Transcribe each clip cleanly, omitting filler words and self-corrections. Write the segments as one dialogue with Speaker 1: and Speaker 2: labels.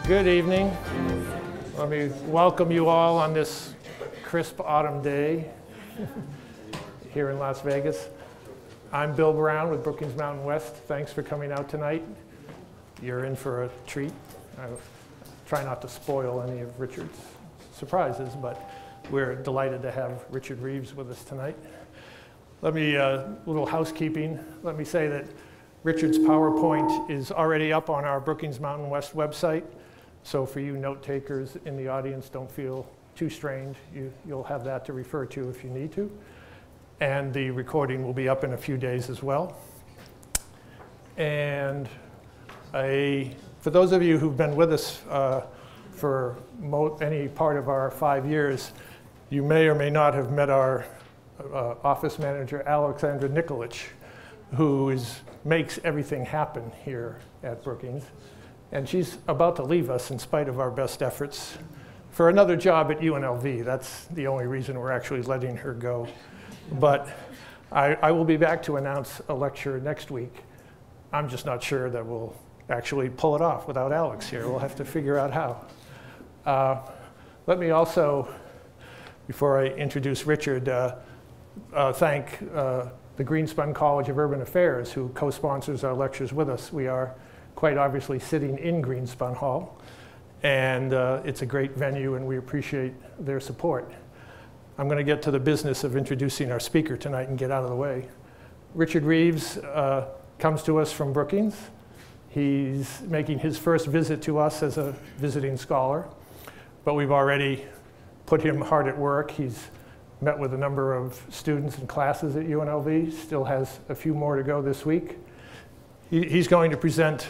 Speaker 1: Good evening. Let me welcome you all on this crisp autumn day here in Las Vegas. I'm Bill Brown with Brookings Mountain West. Thanks for coming out tonight. You're in for a treat. I try not to spoil any of Richard's surprises, but we're delighted to have Richard Reeves with us tonight. Let me, little housekeeping. Let me say that Richard's PowerPoint is already up on our Brookings Mountain West website. So for you note takers in the audience, don't feel too strained. You'll have that to refer to if you need to. And the recording will be up in a few days as well. And for those of you who've been with us for any part of our 5 years, you may or may not have met our office manager, Alexandra Nikolic, who makes everything happen here at Brookings. And she's about to leave us in spite of our best efforts for another job at UNLV. That's the only reason we're actually letting her go. But I will be back to announce a lecture next week. I'm just not sure that we'll actually pull it off without Alex here. We'll have to figure out how. Let me also, before I introduce Richard, thank the Greenspun College of Urban Affairs, who co-sponsors our lectures with us. We are quite obviously sitting in Greenspun Hall, and it's a great venue, and we appreciate their support. I'm going to get to the business of introducing our speaker tonight and get out of the way. Richard Reeves comes to us from Brookings. He's making his first visit to us as a visiting scholar, but we've already put him hard at work. He's met with a number of students and classes at UNLV, still has a few more to go this week. He's going to present,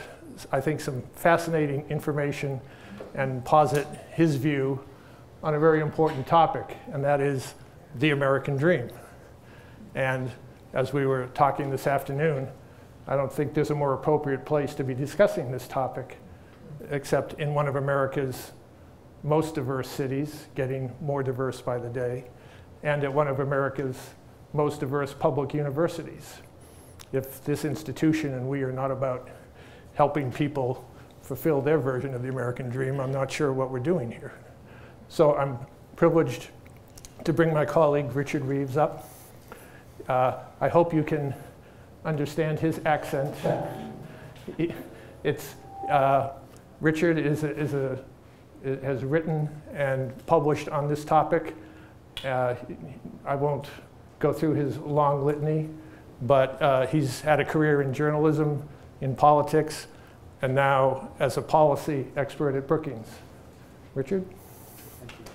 Speaker 1: I think, some fascinating information and posit his view on a very important topic, and that is the American dream. And as we were talking this afternoon, I don't think there's a more appropriate place to be discussing this topic except in one of America's most diverse cities, getting more diverse by the day, and at one of America's most diverse public universities. If this institution and we are not about helping people fulfill their version of the American dream, I'm not sure what we're doing here. So I'm privileged to bring my colleague Richard Reeves up. I hope you can understand his accent. Richard has written and published on this topic. I won't go through his long litany, but he's had a career in journalism, in politics, and now as a policy expert at Brookings. Richard?
Speaker 2: Thank you.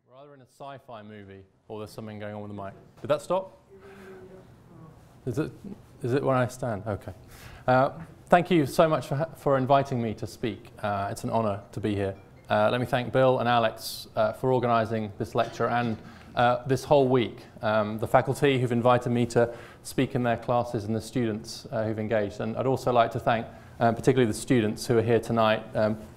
Speaker 2: We're either in a sci-fi movie or there's something going on with the mic. Did that stop? Is it where I stand? Okay. Thank you so much for inviting me to speak. It's an honor to be here. Let me thank Bill and Alex for organizing this lecture and this whole week. The faculty who've invited me to speak in their classes and the students who've engaged. And I'd also like to thank particularly the students who are here tonight,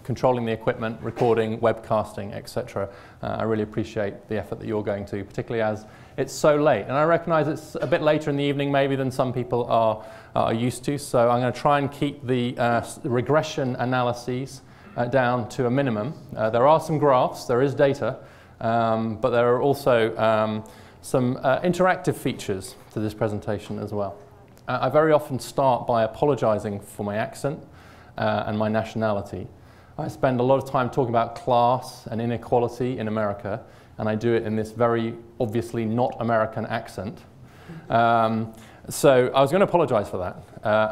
Speaker 2: controlling the equipment, recording, webcasting, etc. I really appreciate the effort that you're going to, particularly as it's so late. And I recognize it's a bit later in the evening maybe than some people are used to, so I'm going to try and keep the regression analyses down to a minimum. There are some graphs, there is data, but there are also some interactive features to this presentation as well. I very often start by apologizing for my accent and my nationality. I spend a lot of time talking about class and inequality in America, and I do it in this very obviously not American accent. So I was going to apologize for that,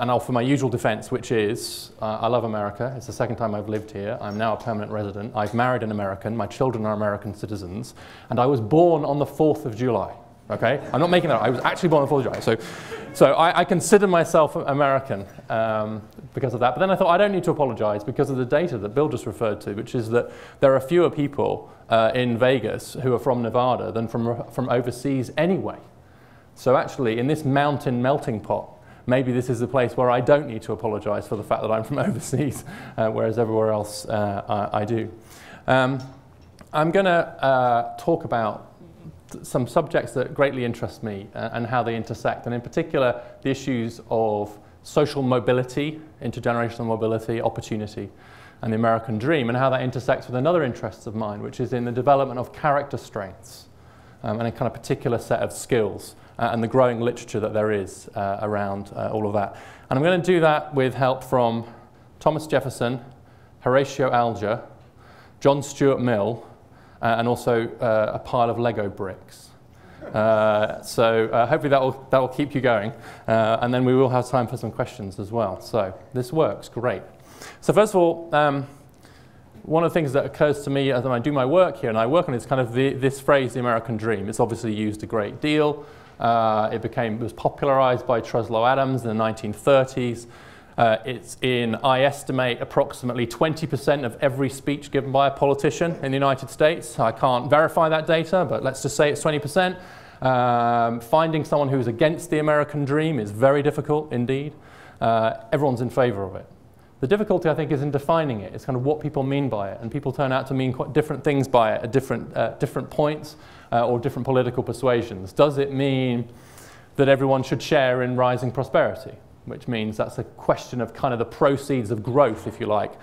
Speaker 2: and I'll for my usual defense, which is I love America. It's the second time I've lived here. I'm now a permanent resident. I've married an American. My children are American citizens, and I was born on the 4th of July. Okay, I'm not making that up. I was actually born on the 4th of July. So I consider myself American because of that. But then I thought I don't need to apologize because of the data that Bill just referred to, which is that there are fewer people in Vegas who are from Nevada than from overseas anyway. So actually, in this mountain melting pot, maybe this is the place where I don't need to apologize for the fact that I'm from overseas, whereas everywhere else I do. I'm going to talk about some subjects that greatly interest me and how they intersect, and in particular the issues of social mobility, intergenerational mobility, opportunity, and the American dream, and how that intersects with another interest of mine, which is in the development of character strengths and a kind of particular set of skills and the growing literature that there is around all of that. And I'm going to do that with help from Thomas Jefferson, Horatio Alger, John Stuart Mill, and also a pile of Lego bricks. So hopefully that will keep you going, and then we will have time for some questions as well. So this works great. So first of all, one of the things that occurs to me as I do my work here, and I work on, is kind of this phrase, the American dream. It's obviously used a great deal. It was popularized by Truslow Adams in the 1930s. It's in, I estimate, approximately 20% of every speech given by a politician in the United States. I can't verify that data, but let's just say it's 20%. Finding someone who's against the American dream is very difficult indeed. Everyone's in favor of it. The difficulty, I think, is in defining it. It's kind of what people mean by it, and people turn out to mean quite different things by it at different points or different political persuasions. Does it mean that everyone should share in rising prosperity? Which means that's a question of kind of the proceeds of growth, if you like.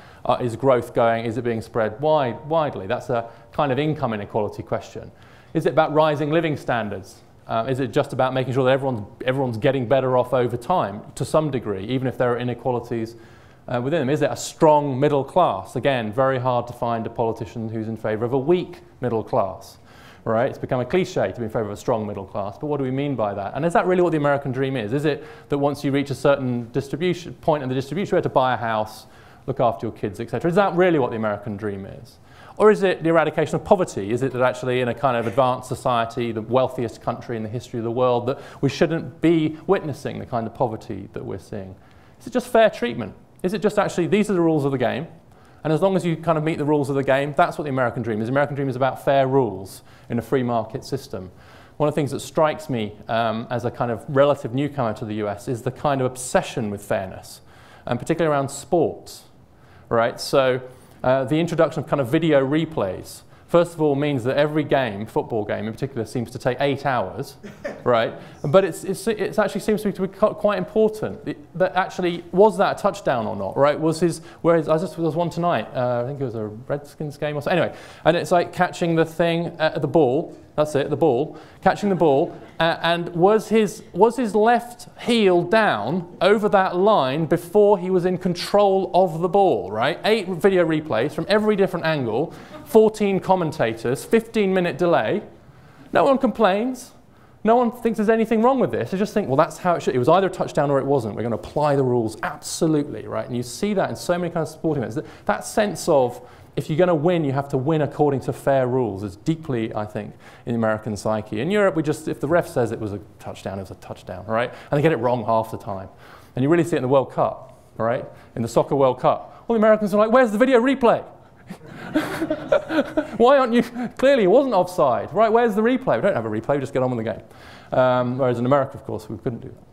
Speaker 2: Is growth going, is it being spread widely? That's a kind of income inequality question. Is it about rising living standards? Is it just about making sure that everyone's getting better off over time to some degree, even if there are inequalities within them? Is it a strong middle class? Again, very hard to find a politician who's in favor of a weak middle class. Right? It's become a cliche to be in favor of a strong middle class, but what do we mean by that? And is that really what the American dream is? Is it that once you reach a certain point in the distribution, you have to buy a house, look after your kids, etc.? Is that really what the American dream is? Or is it the eradication of poverty? Is it that actually in a kind of advanced society, the wealthiest country in the history of the world, that we shouldn't be witnessing the kind of poverty that we're seeing? Is it just fair treatment? Is it just actually, these are the rules of the game, and as long as you kind of meet the rules of the game, that's what the American dream is. The American dream is about fair rules in a free market system. One of the things that strikes me as a kind of relative newcomer to the US is the kind of obsession with fairness, and particularly around sports, right? So the introduction of kind of video replays, first of all, means that every game, football game in particular, seems to take 8 hours, right? But it actually seems to be quite important. That actually, was that a touchdown or not, right? Whereas there was one tonight, I think it was a Redskins game or something. Anyway, and it's like catching the thing, the ball, that's it, the ball, catching the ball, and was his left heel down over that line before he was in control of the ball, right? 8 video replays from every different angle, 14 commentators, 15-minute delay. No one complains. No one thinks there's anything wrong with this. They just think, well, that's how it should. It was either a touchdown or it wasn't. We're going to apply the rules absolutely, right? And you see that in so many kinds of sporting events. That sense of, if you're going to win, you have to win according to fair rules is deeply, I think, in the American psyche. In Europe, if the ref says it was a touchdown, it was a touchdown, right? And they get it wrong half the time. And you really see it in the World Cup, right? In the Soccer World Cup. Well, the Americans are like, where's the video replay? Why aren't you? Clearly, it wasn't offside, right? Where's the replay? We don't have a replay, we just get on with the game. Whereas in America, of course, we couldn't do that.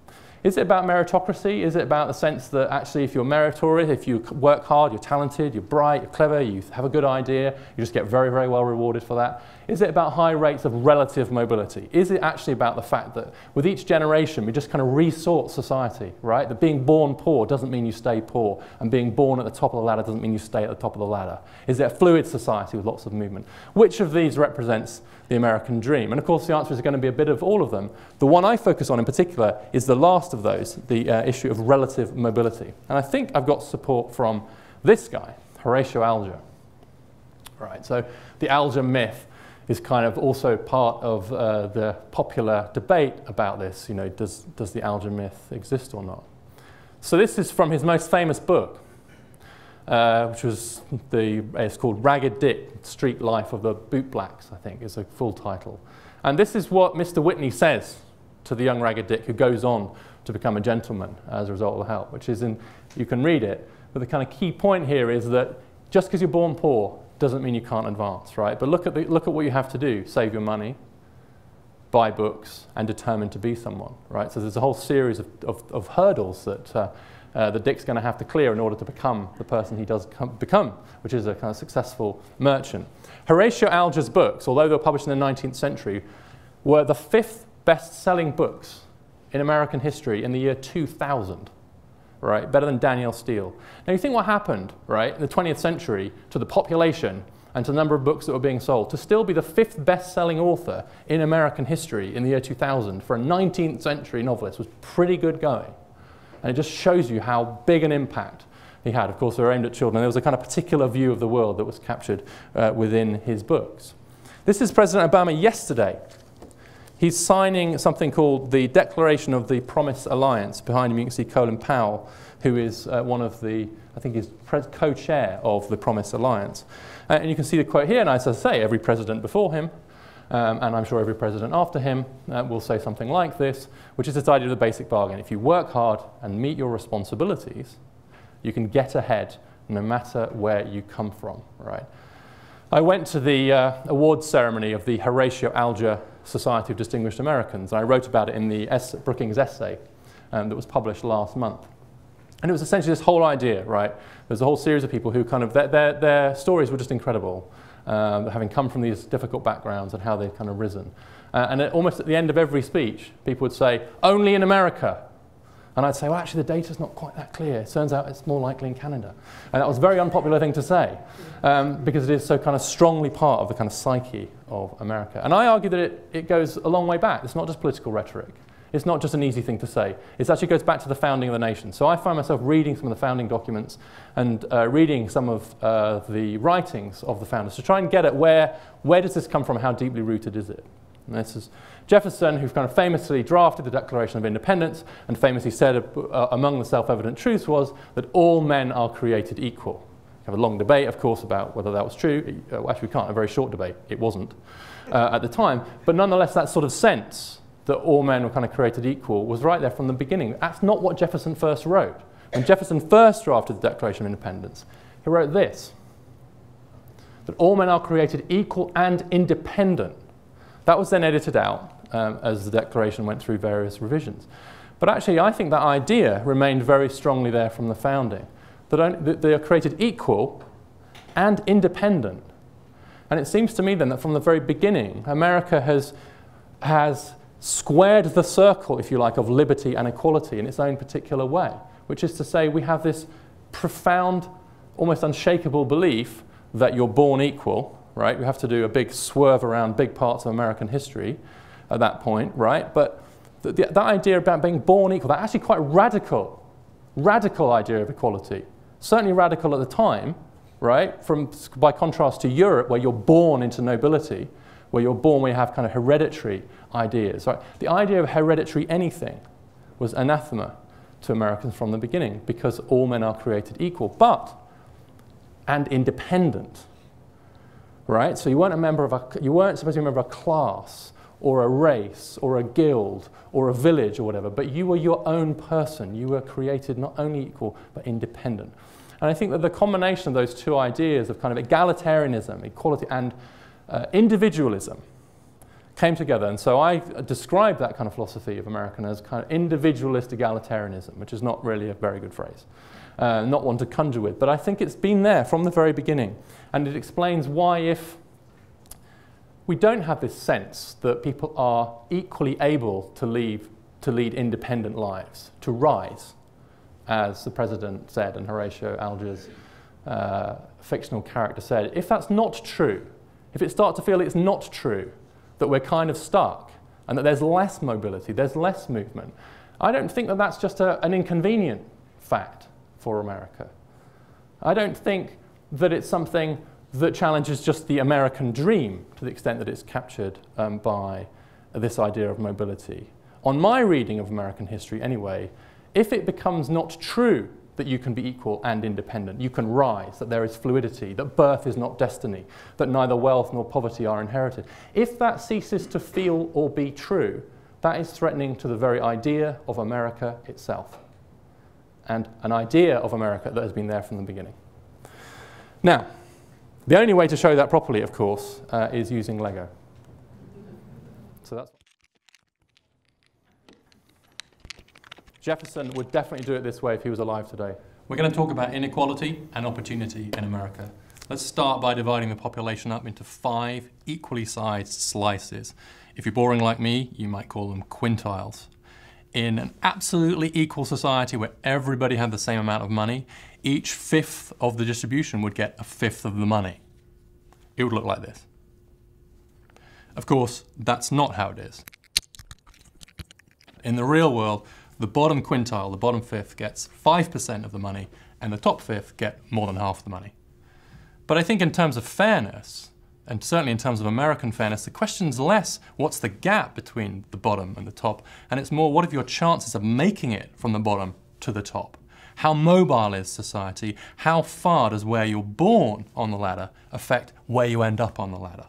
Speaker 2: Is it about meritocracy? Is it about the sense that actually if you're meritorious, if you work hard, you're talented, you're bright, you're clever, you have a good idea, you just get very, very well rewarded for that? Is it about high rates of relative mobility? Is it actually about the fact that with each generation we just kind of resort society, right? That being born poor doesn't mean you stay poor, and being born at the top of the ladder doesn't mean you stay at the top of the ladder? Is it a fluid society with lots of movement? Which of these represents the American dream? And of course the answer is going to be a bit of all of them. The one I focus on in particular is the last of those, the issue of relative mobility. And I think I've got support from this guy, Horatio Alger. Right, so the Alger myth is kind of also part of the popular debate about this. You know, does the Alger myth exist or not? So this is from his most famous book, which was it's called Ragged Dick, Street Life of the Bootblacks, I think is a full title. And this is what Mr. Whitney says to the young Ragged Dick who goes on to become a gentleman as a result of the help, which is you can read it, but the kind of key point here is that just because you're born poor doesn't mean you can't advance, right? But look at what you have to do: save your money, buy books, and determine to be someone, right? So there's a whole series of hurdles that the Dick's going to have to clear in order to become the person he does become, which is a kind of successful merchant. Horatio Alger's books, although they were published in the 19th century, were the 5th best-selling books in American history in the year 2000, right? Better than Danielle Steele. Now you think what happened, right, in the 20th century to the population and to the number of books that were being sold, to still be the 5th best-selling author in American history in the year 2000 for a 19th century novelist was pretty good going. And it just shows you how big an impact he had. Of course, they were aimed at children. There was a kind of particular view of the world that was captured within his books. This is President Obama yesterday. He's signing something called the Declaration of the Promise Alliance. Behind him you can see Colin Powell, who is one of the, I think he's co-chair of the Promise Alliance. And you can see the quote here, and as I say, every president before him, and I'm sure every president after him will say something like this, which is this idea of the basic bargain. If you work hard and meet your responsibilities, you can get ahead no matter where you come from, right? I went to the awards ceremony of the Horatio Alger Society of Distinguished Americans. I wrote about it in the Brookings essay that was published last month. And it was essentially this whole idea, right? There's a whole series of people who kind of, their stories were just incredible, having come from these difficult backgrounds and how they've kind of risen. And almost at the end of every speech, people would say, only in America. And I'd say, well, actually, the data's not quite that clear. It turns out it's more likely in Canada. And that was a very unpopular thing to say, because it is so kind of strongly part of the kind of psyche of America. And I argue that it goes a long way back. It's not just political rhetoric. It's not just an easy thing to say. It actually goes back to the founding of the nation. So I find myself reading some of the founding documents and reading some of the writings of the founders to try and get at where does this come from, how deeply rooted is it? And this is Jefferson, who kind of famously drafted the Declaration of Independence and famously said among the self-evident truths was that all men are created equal. We have a long debate, of course, about whether that was true. Actually, we can't, a very short debate. It wasn't at the time. But nonetheless, that sort of sense that all men were kind of created equal was right there from the beginning. That's not what Jefferson first wrote. When Jefferson first drafted the Declaration of Independence, he wrote this, that all men are created equal and independent. That was then edited out as the Declaration went through various revisions. But actually, I think that idea remained very strongly there from the founding, that they are created equal and independent. And it seems to me then that from the very beginning, America has squared the circle, if you like, of liberty and equality in its own particular way, which is to say we have this profound, almost unshakable belief that you're born equal, right? We have to do a big swerve around big parts of American history at that point, right? But that idea about being born equal, that actually quite radical idea of equality, certainly radical at the time, right? By contrast to Europe, where you're born into nobility, where you have kind of hereditary ideas, right? The idea of hereditary anything was anathema to Americans from the beginning, because all men are created equal, and independent. Right? So you weren't supposed to be a member of a class or a race or a guild or a village or whatever, but you were your own person. You were created not only equal, but independent. And I think that the combination of those two ideas of kind of egalitarianism, equality, and individualism came together. And so I describe that kind of philosophy of American as kind of individualist egalitarianism, which is not really a very good phrase. Not one to conjure with, but I think it's been there from the very beginning. And it explains why, if we don't have this sense that people are equally able to lead independent lives, to rise, as the president said and Horatio Alger's fictional character said, if that's not true, if it starts to feel it's not true, that we're kind of stuck and that there's less mobility, there's less movement, I don't think that that's just an inconvenient fact for America. I don't think that it's something that challenges just the American dream to the extent that it's captured by this idea of mobility. On my reading of American history anyway, if it becomes not true that you can be equal and independent, you can rise, that there is fluidity, that birth is not destiny, that neither wealth nor poverty are inherited, if that ceases to feel or be true, that is threatening to the very idea of America itself, and an idea of America that has been there from the beginning. Now, the only way to show that properly, of course, is using Lego. So that's Jefferson would definitely do it this way if he was alive today. We're going to talk about inequality and opportunity in America. Let's start by dividing the population up into 5 equally sized slices. If you're boring like me, you might call them quintiles. In an absolutely equal society where everybody had the same amount of money, each fifth of the distribution would get a fifth of the money. It would look like this. Of course, that's not how it is. In the real world, the bottom quintile, the bottom fifth, gets 5% of the money, and the top fifth get more than half the money. But I think in terms of fairness, and certainly in terms of American fairness, the question's less what's the gap between the bottom and the top, and it's more what are your chances of making it from the bottom to the top? How mobile is society? How far does where you're born on the ladder affect where you end up on the ladder?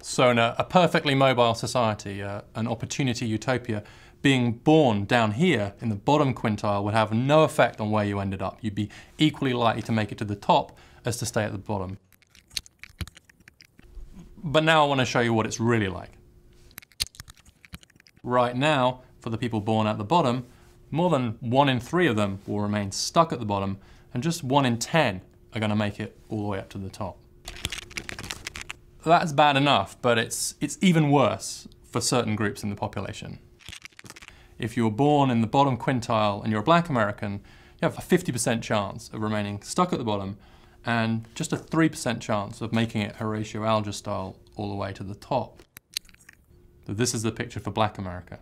Speaker 2: So in a perfectly mobile society, an opportunity utopia, being born down here in the bottom quintile would have no effect on where you ended up. You'd be equally likely to make it to the top as to stay at the bottom. But now I want to show you what it's really like. Right now, for the people born at the bottom, more than 1 in 3 of them will remain stuck at the bottom, and just 1 in 10 are going to make it all the way up to the top. That's bad enough, but it's even worse for certain groups in the population. If you were born in the bottom quintile and you're a black American, you have a 50% chance of remaining stuck at the bottom, and just a 3% chance of making it Horatio Alger style all the way to the top. So this is the picture for black America.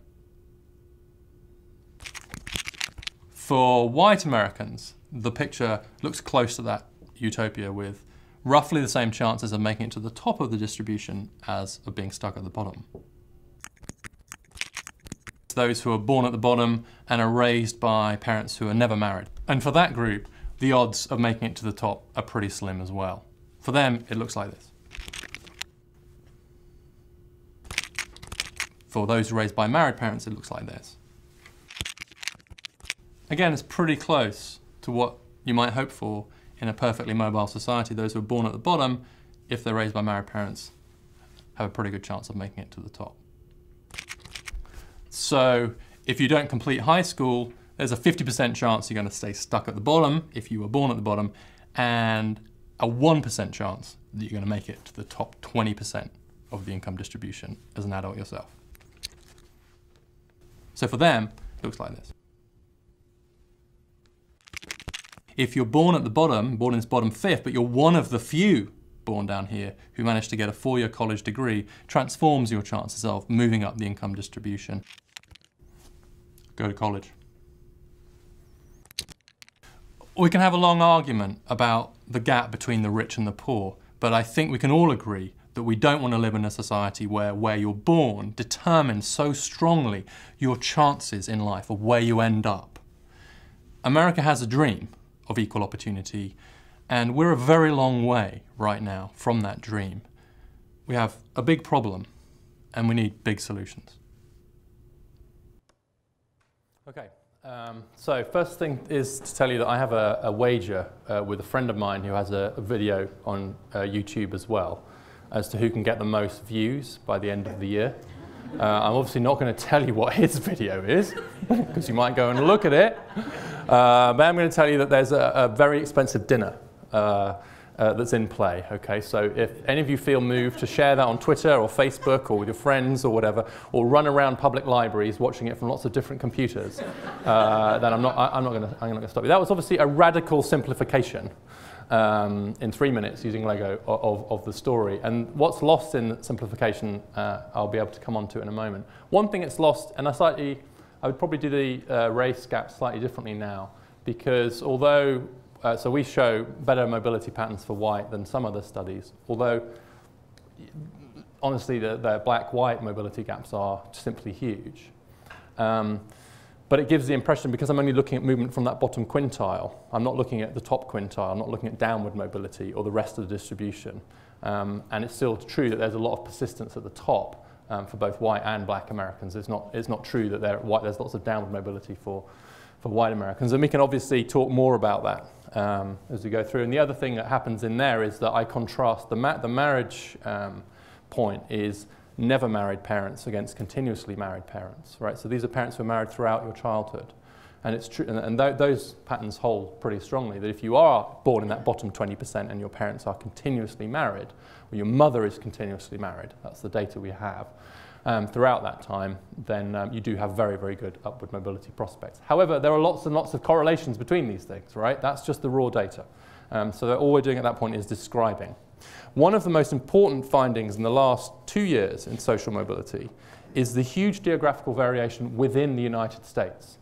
Speaker 2: For white Americans, the picture looks close to that utopia with roughly the same chances of making it to the top of the distribution as of being stuck at the bottom. Those who are born at the bottom and are raised by parents who are never married. And for that group, the odds of making it to the top are pretty slim as well. For them, it looks like this. For those raised by married parents, it looks like this. Again, it's pretty close to what you might hope for in a perfectly mobile society. Those who are born at the bottom, if they're raised by married parents, have a pretty good chance of making it to the top. So if you don't complete high school, there's a 50% chance you're going to stay stuck at the bottom if you were born at the bottom, and a 1% chance that you're going to make it to the top 20% of the income distribution as an adult yourself. So for them, it looks like this. If you're born at the bottom, born in this bottom fifth, but you're one of the few born down here who managed to get a 4-year college degree, transforms your chances of moving up the income distribution. Go to college. We can have a long argument about the gap between the rich and the poor, but I think we can all agree that we don't want to live in a society where you're born determines so strongly your chances in life of where you end up. America has a dream of equal opportunity, and we're a very long way right now from that dream. We have a big problem, and we need big solutions. Okay. So first thing is to tell you that I have a wager with a friend of mine who has a video on YouTube as well as to who can get the most views by the end of the year. I'm obviously not going to tell you what his video is because you might go and look at it, but I'm going to tell you that there's a very expensive dinner that's in play. Okay, so if any of you feel moved to share that on Twitter or Facebook or with your friends or whatever, or run around public libraries watching it from lots of different computers, then I'm not going to stop you. That was obviously a radical simplification in 3 minutes using Lego of the story. And what's lost in simplification, I'll be able to come on to in a moment. One thing that's lost, and I would probably do the race gap slightly differently now, because although so we show better mobility patterns for white than some other studies, although honestly the black-white mobility gaps are simply huge. But it gives the impression, because I'm only looking at movement from that bottom quintile, I'm not looking at the top quintile, I'm not looking at downward mobility or the rest of the distribution. And it's still true that there's a lot of persistence at the top for both white and black Americans. It's not true that there's lots of downward mobility for white Americans. And we can obviously talk more about that as we go through. And the other thing that happens in there is that I contrast the marriage point is never married parents against continuously married parents, right? So these are parents who are married throughout your childhood. And it's true, and those patterns hold pretty strongly, that if you are born in that bottom 20% and your parents are continuously married, or your mother is continuously married, that's the data we have, throughout that time, then you do have very, very good upward mobility prospects. However, there are lots and lots of correlations between these things, right? That's just the raw data. So all we're doing at that point is describing. One of the most important findings in the last 2 years in social mobility is the huge geographical variation within the United States.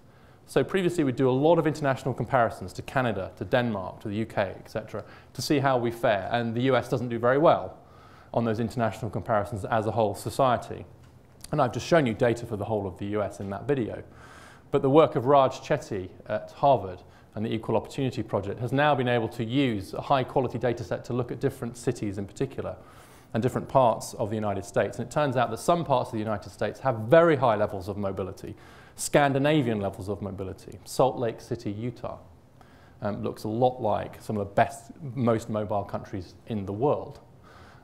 Speaker 2: So previously we'd do a lot of international comparisons to Canada, to Denmark, to the UK, etc., to see how we fare. And the US doesn't do very well on those international comparisons as a whole society. And I've just shown you data for the whole of the US in that video. But the work of Raj Chetty at Harvard and the Equal Opportunity Project has now been able to use a high-quality data set to look at different cities in particular and different parts of the United States. And it turns out that some parts of the United States have very high levels of mobility, Scandinavian levels of mobility. Salt Lake City, Utah, looks a lot like some of the best, most mobile countries in the world.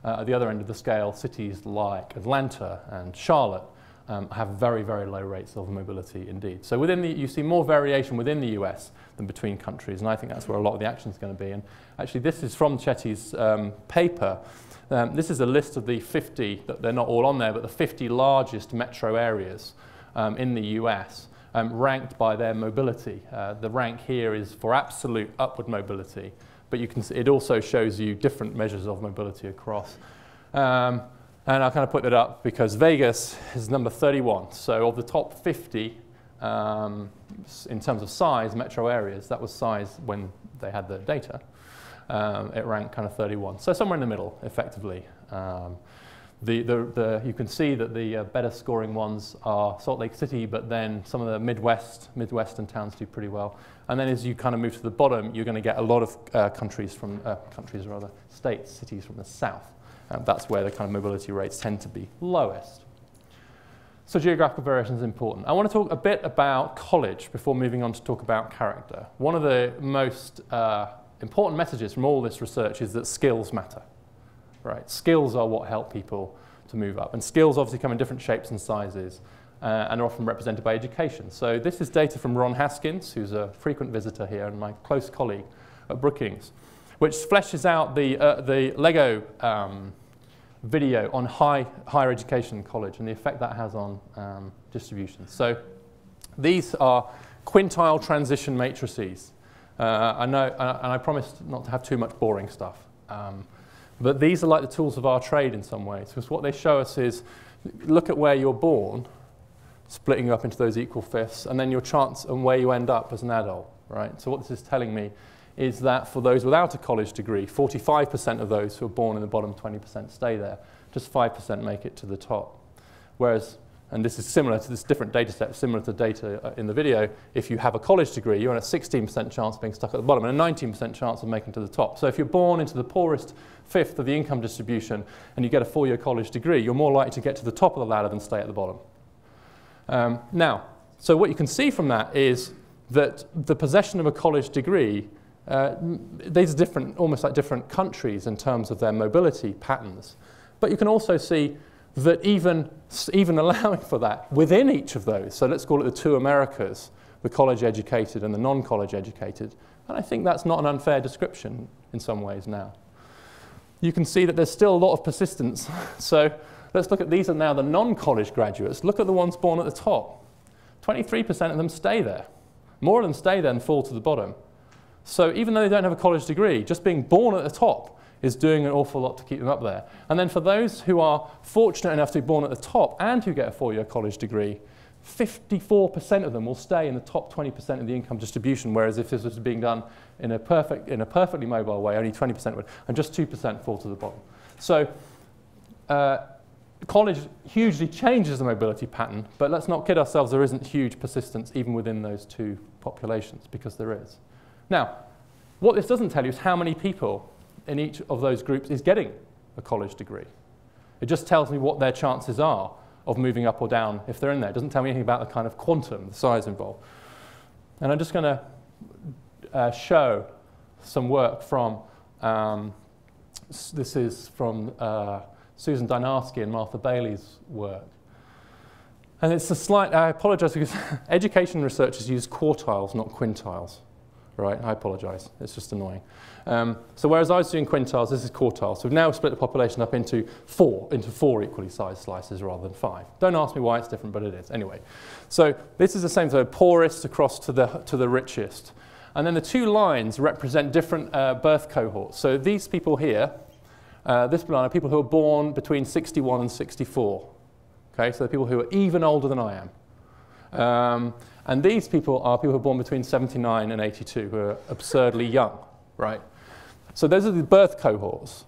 Speaker 2: At the other end of the scale, cities like Atlanta and Charlotte have very, very low rates of mobility indeed. So you see more variation within the US than between countries, and I think that's where a lot of the action is going to be. And actually, this is from Chetty's paper. This is a list of the 50, they're not all on there, but the 50 largest metro areas in the US, ranked by their mobility. The rank here is for absolute upward mobility, but you can see it also shows you different measures of mobility across. And I kind of put that up because Vegas is number 31. So of the top 50 in terms of size, metro areas, that was size when they had the data. It ranked kind of 31. So somewhere in the middle, effectively. You can see that the better scoring ones are Salt Lake City, but then some of the Midwestern towns do pretty well. And then as you kind of move to the bottom, you're going to get a lot of states, cities from the south. That's where the kind of mobility rates tend to be lowest. So geographical variation is important. I want to talk a bit about college before moving on to talk about character. One of the most important messages from all this research is that skills matter. Right? Skills are what help people to move up. And skills obviously come in different shapes and sizes and are often represented by education. So this is data from Ron Haskins, who's a frequent visitor here and my close colleague at Brookings, which fleshes out the Lego video on higher education and college and the effect that has on distribution. So these are quintile transition matrices. I know, and I promised not to have too much boring stuff. But these are like the tools of our trade in some ways, because what they show us is, look at where you're born, splitting you up into those equal fifths, and then your chance and where you end up as an adult, right? So what this is telling me is that for those without a college degree, 45% of those who are born in the bottom 20% stay there, just 5% make it to the top. Whereas, and this is similar to this different data set, similar to data in the video, if you have a college degree, you're on a 16% chance of being stuck at the bottom and a 19% chance of making to the top. So if you're born into the poorest fifth of the income distribution and you get a 4-year college degree, you're more likely to get to the top of the ladder than stay at the bottom. Now, so what you can see from that is that the possession of a college degree, these are different, almost like different countries in terms of their mobility patterns. But you can also see that even allowing for that within each of those, so let's call it the two Americas, the college educated and the non-college educated, and I think that's not an unfair description in some ways now. You can see that there's still a lot of persistence. So let's look at these are now the non-college graduates. Look at the ones born at the top. 23% of them stay there. More of them stay there than fall to the bottom. So even though they don't have a college degree, just being born at the top is doing an awful lot to keep them up there. And then for those who are fortunate enough to be born at the top and who get a 4-year college degree, 54% of them will stay in the top 20% of the income distribution, whereas if this was being done in a perfectly mobile way, only 20% would, and just 2% fall to the bottom. So college hugely changes the mobility pattern, but let's not kid ourselves, there isn't huge persistence even within those two populations, because there is. Now, what this doesn't tell you is how many people in each of those groups is getting a college degree. It just tells me what their chances are of moving up or down if they're in there. It doesn't tell me anything about the kind of quantum, the size involved. And I'm just going to show some work from, this is from Susan Dynarski and Martha Bailey's work. And it's a slight, I apologize because education researchers use quartiles, not quintiles, right? I apologize, it's just annoying. So whereas I was doing quintiles, this is quartiles. So we've now split the population up into four equally sized slices rather than 5. Don't ask me why it's different, but it is. Anyway, so this is the same, so poorest across to the richest. And then the 2 lines represent different birth cohorts. So these people here, this line are people who are born between 61 and 64. Okay, so the people who are even older than I am. And these people are people who are born between 79 and 82, who are absurdly young, right? So those are the birth cohorts.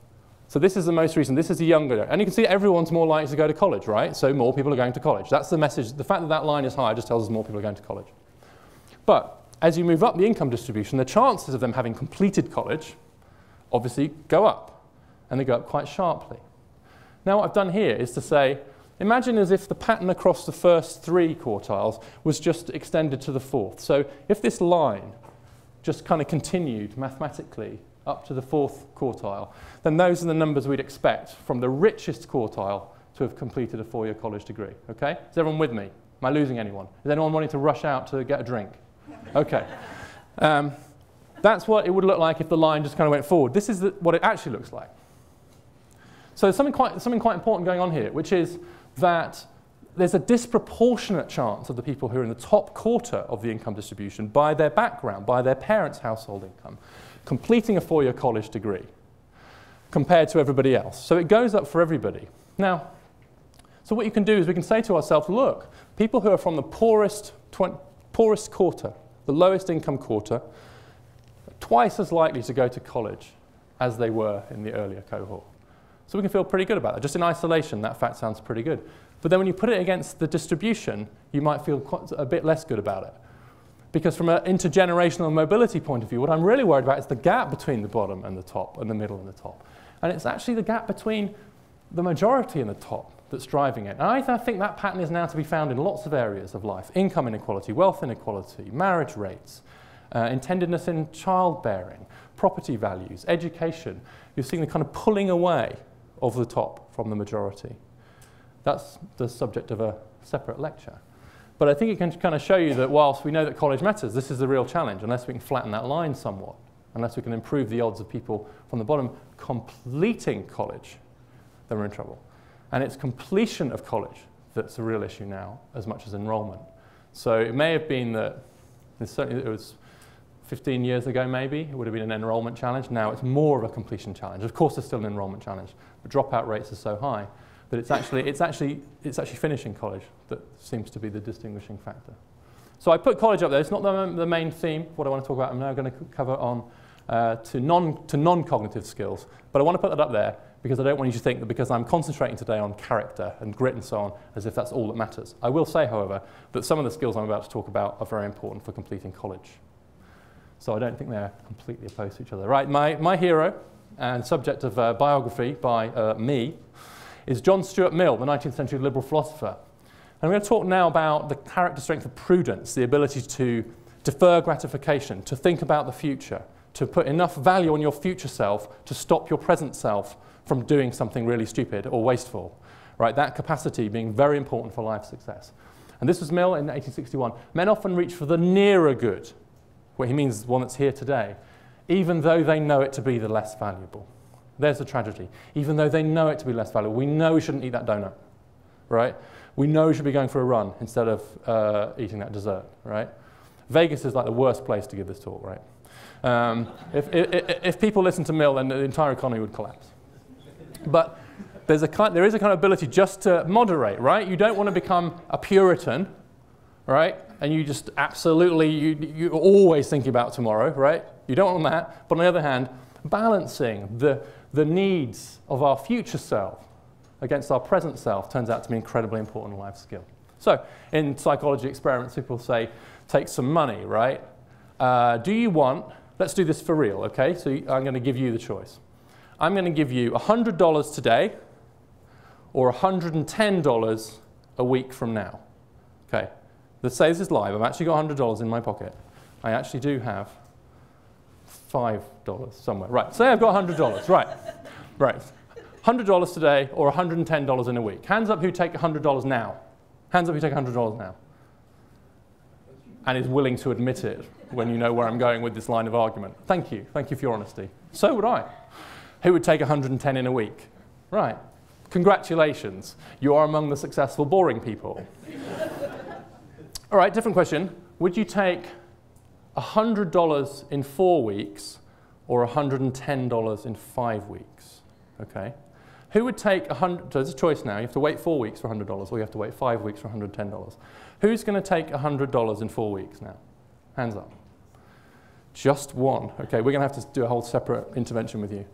Speaker 2: So this is the most recent, this is the younger. And you can see everyone's more likely to go to college, right? So more people are going to college. That's the message. The fact that that line is higher just tells us more people are going to college. But as you move up the income distribution, the chances of them having completed college obviously go up. And they go up quite sharply. Now what I've done here is to say, imagine as if the pattern across the first 3 quartiles was just extended to the 4th. So if this line just kind of continued mathematically up to the 4th quartile, then those are the numbers we'd expect from the richest quartile to have completed a 4-year college degree. Okay? Is everyone with me? Am I losing anyone? Is anyone wanting to rush out to get a drink? Okay. That's what it would look like if the line just kind of went forward. This is what it actually looks like. So there's something quite important going on here, which is that there's a disproportionate chance of the people who are in the top quarter of the income distribution by their background, by their parents' household income, completing a 4-year college degree compared to everybody else. So it goes up for everybody. Now, so what you can do is we can say to ourselves, look, people who are from the poorest quarter, the lowest income quarter, are twice as likely to go to college as they were in the earlier cohort. So we can feel pretty good about that. Just in isolation, that fact sounds pretty good. But then when you put it against the distribution, you might feel quite a bit less good about it. Because from an intergenerational mobility point of view, what I'm really worried about is the gap between the bottom and the top, and the middle and the top. And it's actually the gap between the majority and the top that's driving it. And I think that pattern is now to be found in lots of areas of life. Income inequality, wealth inequality, marriage rates, intendedness in childbearing, property values, education. You're seeing the kind of pulling away of the top from the majority. That's the subject of a separate lecture. But I think it can kind of show you that whilst we know that college matters, this is the real challenge. Unless we can flatten that line somewhat, unless we can improve the odds of people from the bottom completing college, then we're in trouble. And it's completion of college that's the real issue now, as much as enrollment. So it may have been that, certainly it was 15 years ago maybe, it would have been an enrollment challenge. Now it's more of a completion challenge. Of course there's still an enrollment challenge. The dropout rates are so high that it's actually finishing college that seems to be the distinguishing factor. So I put college up there. It's not the main theme. What I want to talk about, I'm now going to cover on to non-cognitive skills. But I want to put that up there because I don't want you to think that because I'm concentrating today on character and grit and so on, as if that's all that matters. I will say, however, that some of the skills I'm about to talk about are very important for completing college. So I don't think they're completely opposed to each other. Right, my hero and subject of biography by me is John Stuart Mill, the 19th century liberal philosopher. And we're going to talk now about the character strength of prudence, the ability to defer gratification, to think about the future, to put enough value on your future self to stop your present self from doing something really stupid or wasteful. Right, that capacity being very important for life success. And this was Mill in 1861. Men often reach for the nearer good, what he means is one that's here today, even though they know it to be the less valuable. There's the tragedy. Even though they know it to be less valuable, we know we shouldn't eat that donut, right? We know we should be going for a run instead of eating that dessert, right? Vegas is like the worst place to give this talk, right? If people listen to Mill, then the entire economy would collapse. But there is a kind of ability just to moderate, right? You don't want to become a Puritan, right? And you just absolutely, you're always thinking about tomorrow, right? You don't want that. But on the other hand, balancing the needs of our future self against our present self turns out to be an incredibly important life skill. So in psychology experiments, people say, take some money, right? Do you want, let's do this for real, okay? So I'm going to give you the choice. I'm going to give you $100 today or $110 a week from now. Okay, let's say this is live. I've actually got $100 in my pocket. I actually do have $5 somewhere. Right, say I've got $100, right. $100 today or $110 in a week. Hands up who take $100 now. Hands up who take $100 now. And is willing to admit it when you know where I'm going with this line of argument. Thank you. Thank you for your honesty. So would I. Who would take 110 in a week? Right. Congratulations. You are among the successful, boring people. All right, different question. Would you take $100 in 4 weeks or $110 in 5 weeks? Okay. Who would take 100? So there's a choice now. You have to wait 4 weeks for $100 or you have to wait 5 weeks for $110. Who's going to take $100 in 4 weeks now? Hands up. Just one. Okay, we're going to have to do a whole separate intervention with you.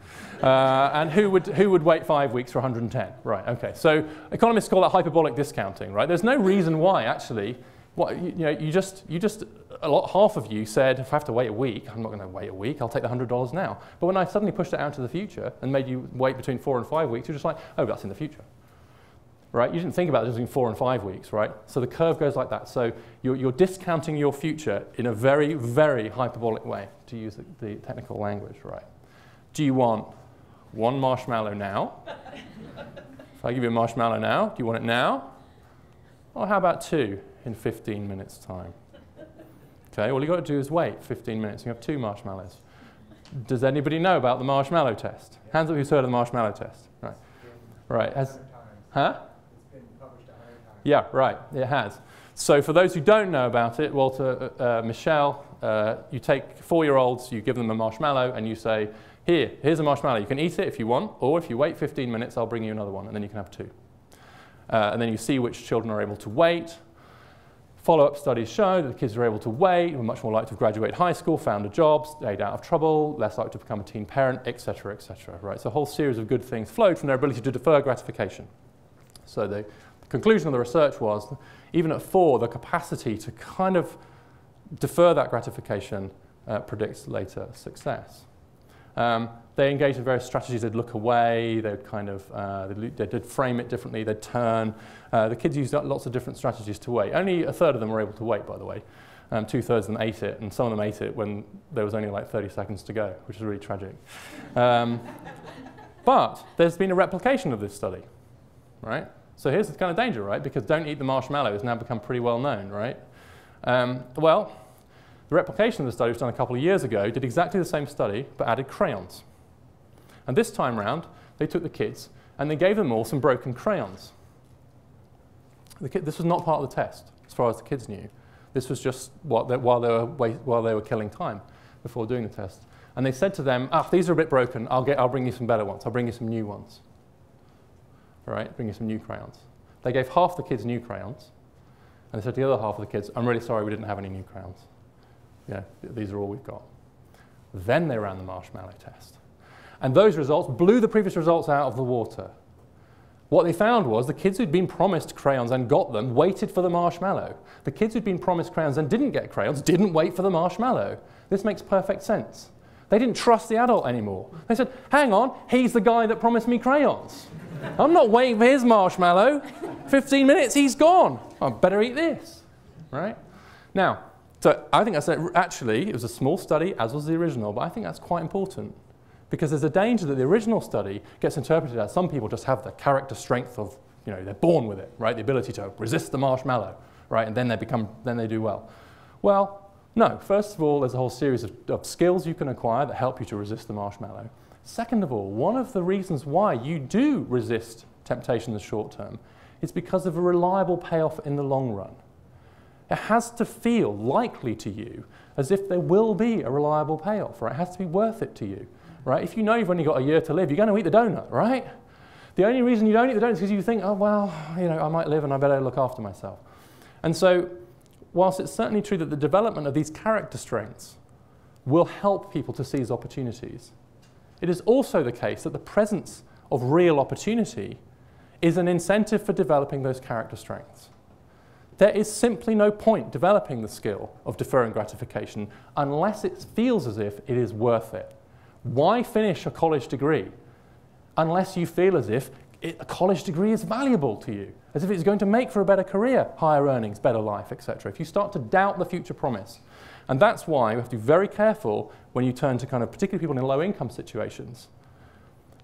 Speaker 2: And who would wait 5 weeks for 110? Right, okay. So economists call that hyperbolic discounting, right? There's no reason why, actually. Half of you said, if I have to wait a week, I'm not going to wait a week, I'll take the $100 now. But when I suddenly pushed it out to the future and made you wait between 4 and 5 weeks, you're just like, oh, that's in the future. Right? You didn't think about it between 4 and 5 weeks, right? So the curve goes like that. So you're discounting your future in a very, very hyperbolic way, to use the technical language, right? Do you want one marshmallow now? If I give you a marshmallow now, do you want it now? Or how about 2 in 15 minutes' time? Okay, all you've got to do is wait 15 minutes. You have 2 marshmallows. Does anybody know about the marshmallow test? Hands up who's heard of the marshmallow test. Right. Right. Huh? Yeah, right, it has. So for those who don't know about it, Walter, Michelle, you take 4-year-olds, you give them a marshmallow, and you say, here's a marshmallow. You can eat it if you want, or if you wait 15 minutes, I'll bring you another one, and then you can have 2. And then you see which children are able to wait. Follow-up studies show that the kids who are able to wait were much more likely to graduate high school, found a job, stayed out of trouble, less likely to become a teen parent, etc., etc. Right? So a whole series of good things flowed from their ability to defer gratification. So the conclusion of the research was, even at 4, the capacity to kind of defer that gratification predicts later success. They engaged in various strategies. They'd look away, they'd kind of, they'd frame it differently, they'd turn. The kids used lots of different strategies to wait. Only a third of them were able to wait, by the way. 2/3 of them ate it, and some of them ate it when there was only like 30 seconds to go, which is really tragic. But there's been a replication of this study, right? So here's the kind of danger, right? Because don't eat the marshmallow has now become pretty well known, right? Well, the replication of the study was done a couple of years ago, did exactly the same study, but added crayons. And this time round, they took the kids and they gave them all some broken crayons. This was not part of the test, as far as the kids knew. This was just while they were killing time before doing the test. And they said to them, these are a bit broken, I'll bring you some better ones, I'll bring you some new ones. All right, bring you some new crayons. They gave half the kids new crayons, and they said to the other half of the kids, I'm really sorry we didn't have any new crayons. Yeah, these are all we've got. Then they ran the marshmallow test. And those results blew the previous results out of the water. What they found was the kids who'd been promised crayons and got them waited for the marshmallow. The kids who'd been promised crayons and didn't get crayons didn't wait for the marshmallow. This makes perfect sense. They didn't trust the adult anymore. They said, hang on, he's the guy that promised me crayons. I'm not waiting for his marshmallow. 15 minutes, he's gone. I better eat this, right? Now, so I think that's actually, it was a small study, as was the original, but I think that's quite important. Because there's a danger that the original study gets interpreted as some people just have the character strength of, they're born with it, right? The ability to resist the marshmallow, right? And then they do well. Well, no. First of all, there's a whole series of skills you can acquire that help you to resist the marshmallow. Second of all, one of the reasons why you do resist temptation in the short term is because of a reliable payoff in the long run. It has to feel likely to you as if there will be a reliable payoff, right? It has to be worth it to you. Right? If you know you've only got a year to live, you're going to eat the donut, right? The only reason you don't eat the donut is because you think, oh, well, I might live and I better look after myself. And so, whilst it's certainly true that the development of these character strengths will help people to seize opportunities, it is also the case that the presence of real opportunity is an incentive for developing those character strengths. There is simply no point developing the skill of deferring gratification unless it feels as if it is worth it. Why finish a college degree unless you feel as if a college degree is valuable to you, as if it's going to make for a better career, higher earnings, better life, etc. If you start to doubt the future promise. And that's why we have to be very careful when you turn to particularly people in low income situations.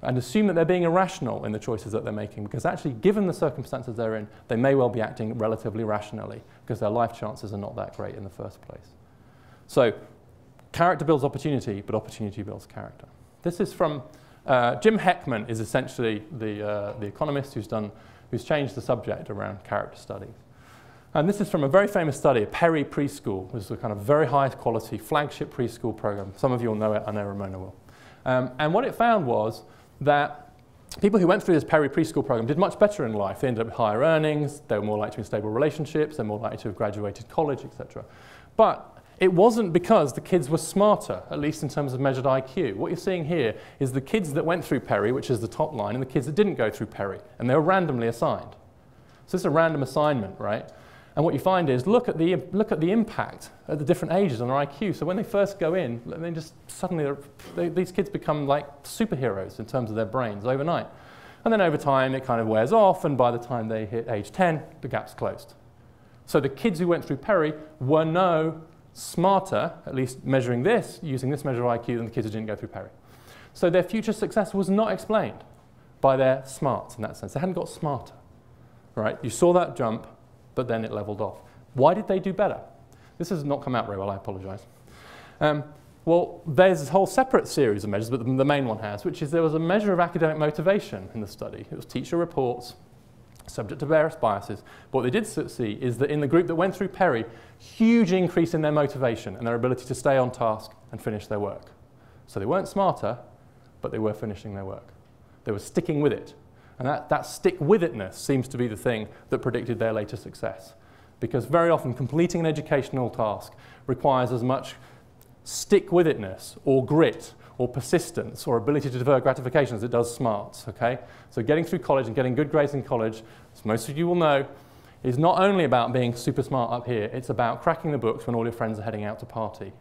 Speaker 2: and assume that they're being irrational in the choices that they're making, because actually, given the circumstances they're in, they may well be acting relatively rationally, because their life chances are not that great in the first place. So character builds opportunity, but opportunity builds character. This is from Jim Heckman, is essentially the economist who's changed the subject around character studies. And this is from a very famous study, a Perry preschool. This is a kind of very high quality flagship preschool program. Some of you will know it, I know Ramona will. And what it found was that people who went through this Perry preschool program did much better in life. They ended up with higher earnings, they were more likely to be in stable relationships, they're more likely to have graduated college, etc. But it wasn't because the kids were smarter, at least in terms of measured IQ. What you're seeing here is the kids that went through Perry, which is the top line, and the kids that didn't go through Perry, and they were randomly assigned. So this is a random assignment, right? And what you find is, look at the impact at the different ages on their IQ. So when they first go in, they just suddenly, these kids become like superheroes in terms of their brains overnight. And then over time, it kind of wears off, and by the time they hit age 10, the gap's closed. So the kids who went through Perry were no smarter, at least measuring this, using this measure of IQ, than the kids who didn't go through Perry. So their future success was not explained by their smarts in that sense. They hadn't got smarter, right? You saw that jump, but then it leveled off. Why did they do better? This has not come out very well, I apologize. Well, there's this whole separate series of measures, but the main one has, which is there was a measure of academic motivation in the study. It was teacher reports, subject to various biases. But what they did see is that in the group that went through Perry, huge increase in their motivation and their ability to stay on task and finish their work. So they weren't smarter, but they were finishing their work. They were sticking with it. And that stick-with-it-ness seems to be the thing that predicted their later success. Because very often completing an educational task requires as much stick-with-it-ness or grit or persistence or ability to defer gratification as it does smarts, okay? So getting through college and getting good grades in college, as most of you will know, is not only about being super smart up here, it's about cracking the books when all your friends are heading out to party.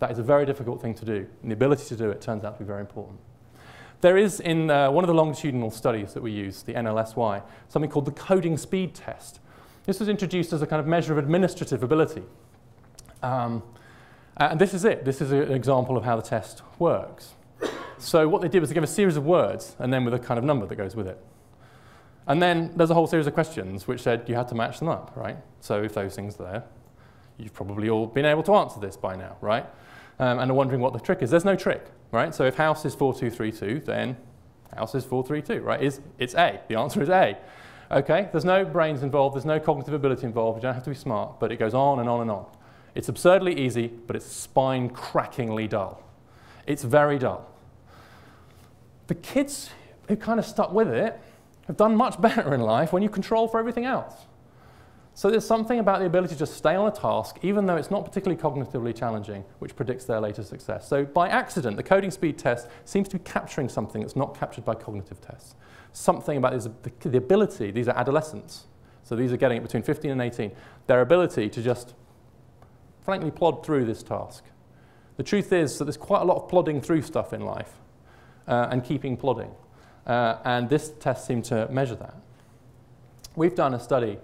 Speaker 2: That is a very difficult thing to do, and the ability to do it turns out to be very important. There is, in one of the longitudinal studies that we use, the NLSY, something called the coding speed test. This was introduced as a kind of measure of administrative ability. And this is it. This is an example of how the test works. So what they did was they gave a series of words, and then with a kind of number that goes with it. And then there's a whole series of questions which said you had to match them up, right? So if those things are there, you've probably all been able to answer this by now, right? And are wondering what the trick is. There's no trick. Right? So if house is 4232, then house is 432, right? It's A. The answer is A. Okay, there's no brains involved, there's no cognitive ability involved, you don't have to be smart, but it goes on and on and on. It's absurdly easy, but it's spine-crackingly dull. It's very dull. The kids who kind of stuck with it have done much better in life when you control for everything else. So there's something about the ability to just stay on a task, even though it's not particularly cognitively challenging, which predicts their later success. So by accident, the coding speed test seems to be capturing something that's not captured by cognitive tests. Something about the ability, these are adolescents, so these are getting it between 15 and 18, their ability to just frankly plod through this task. The truth is that there's quite a lot of plodding through stuff in life and keeping plodding. And this test seemed to measure that. We've done a study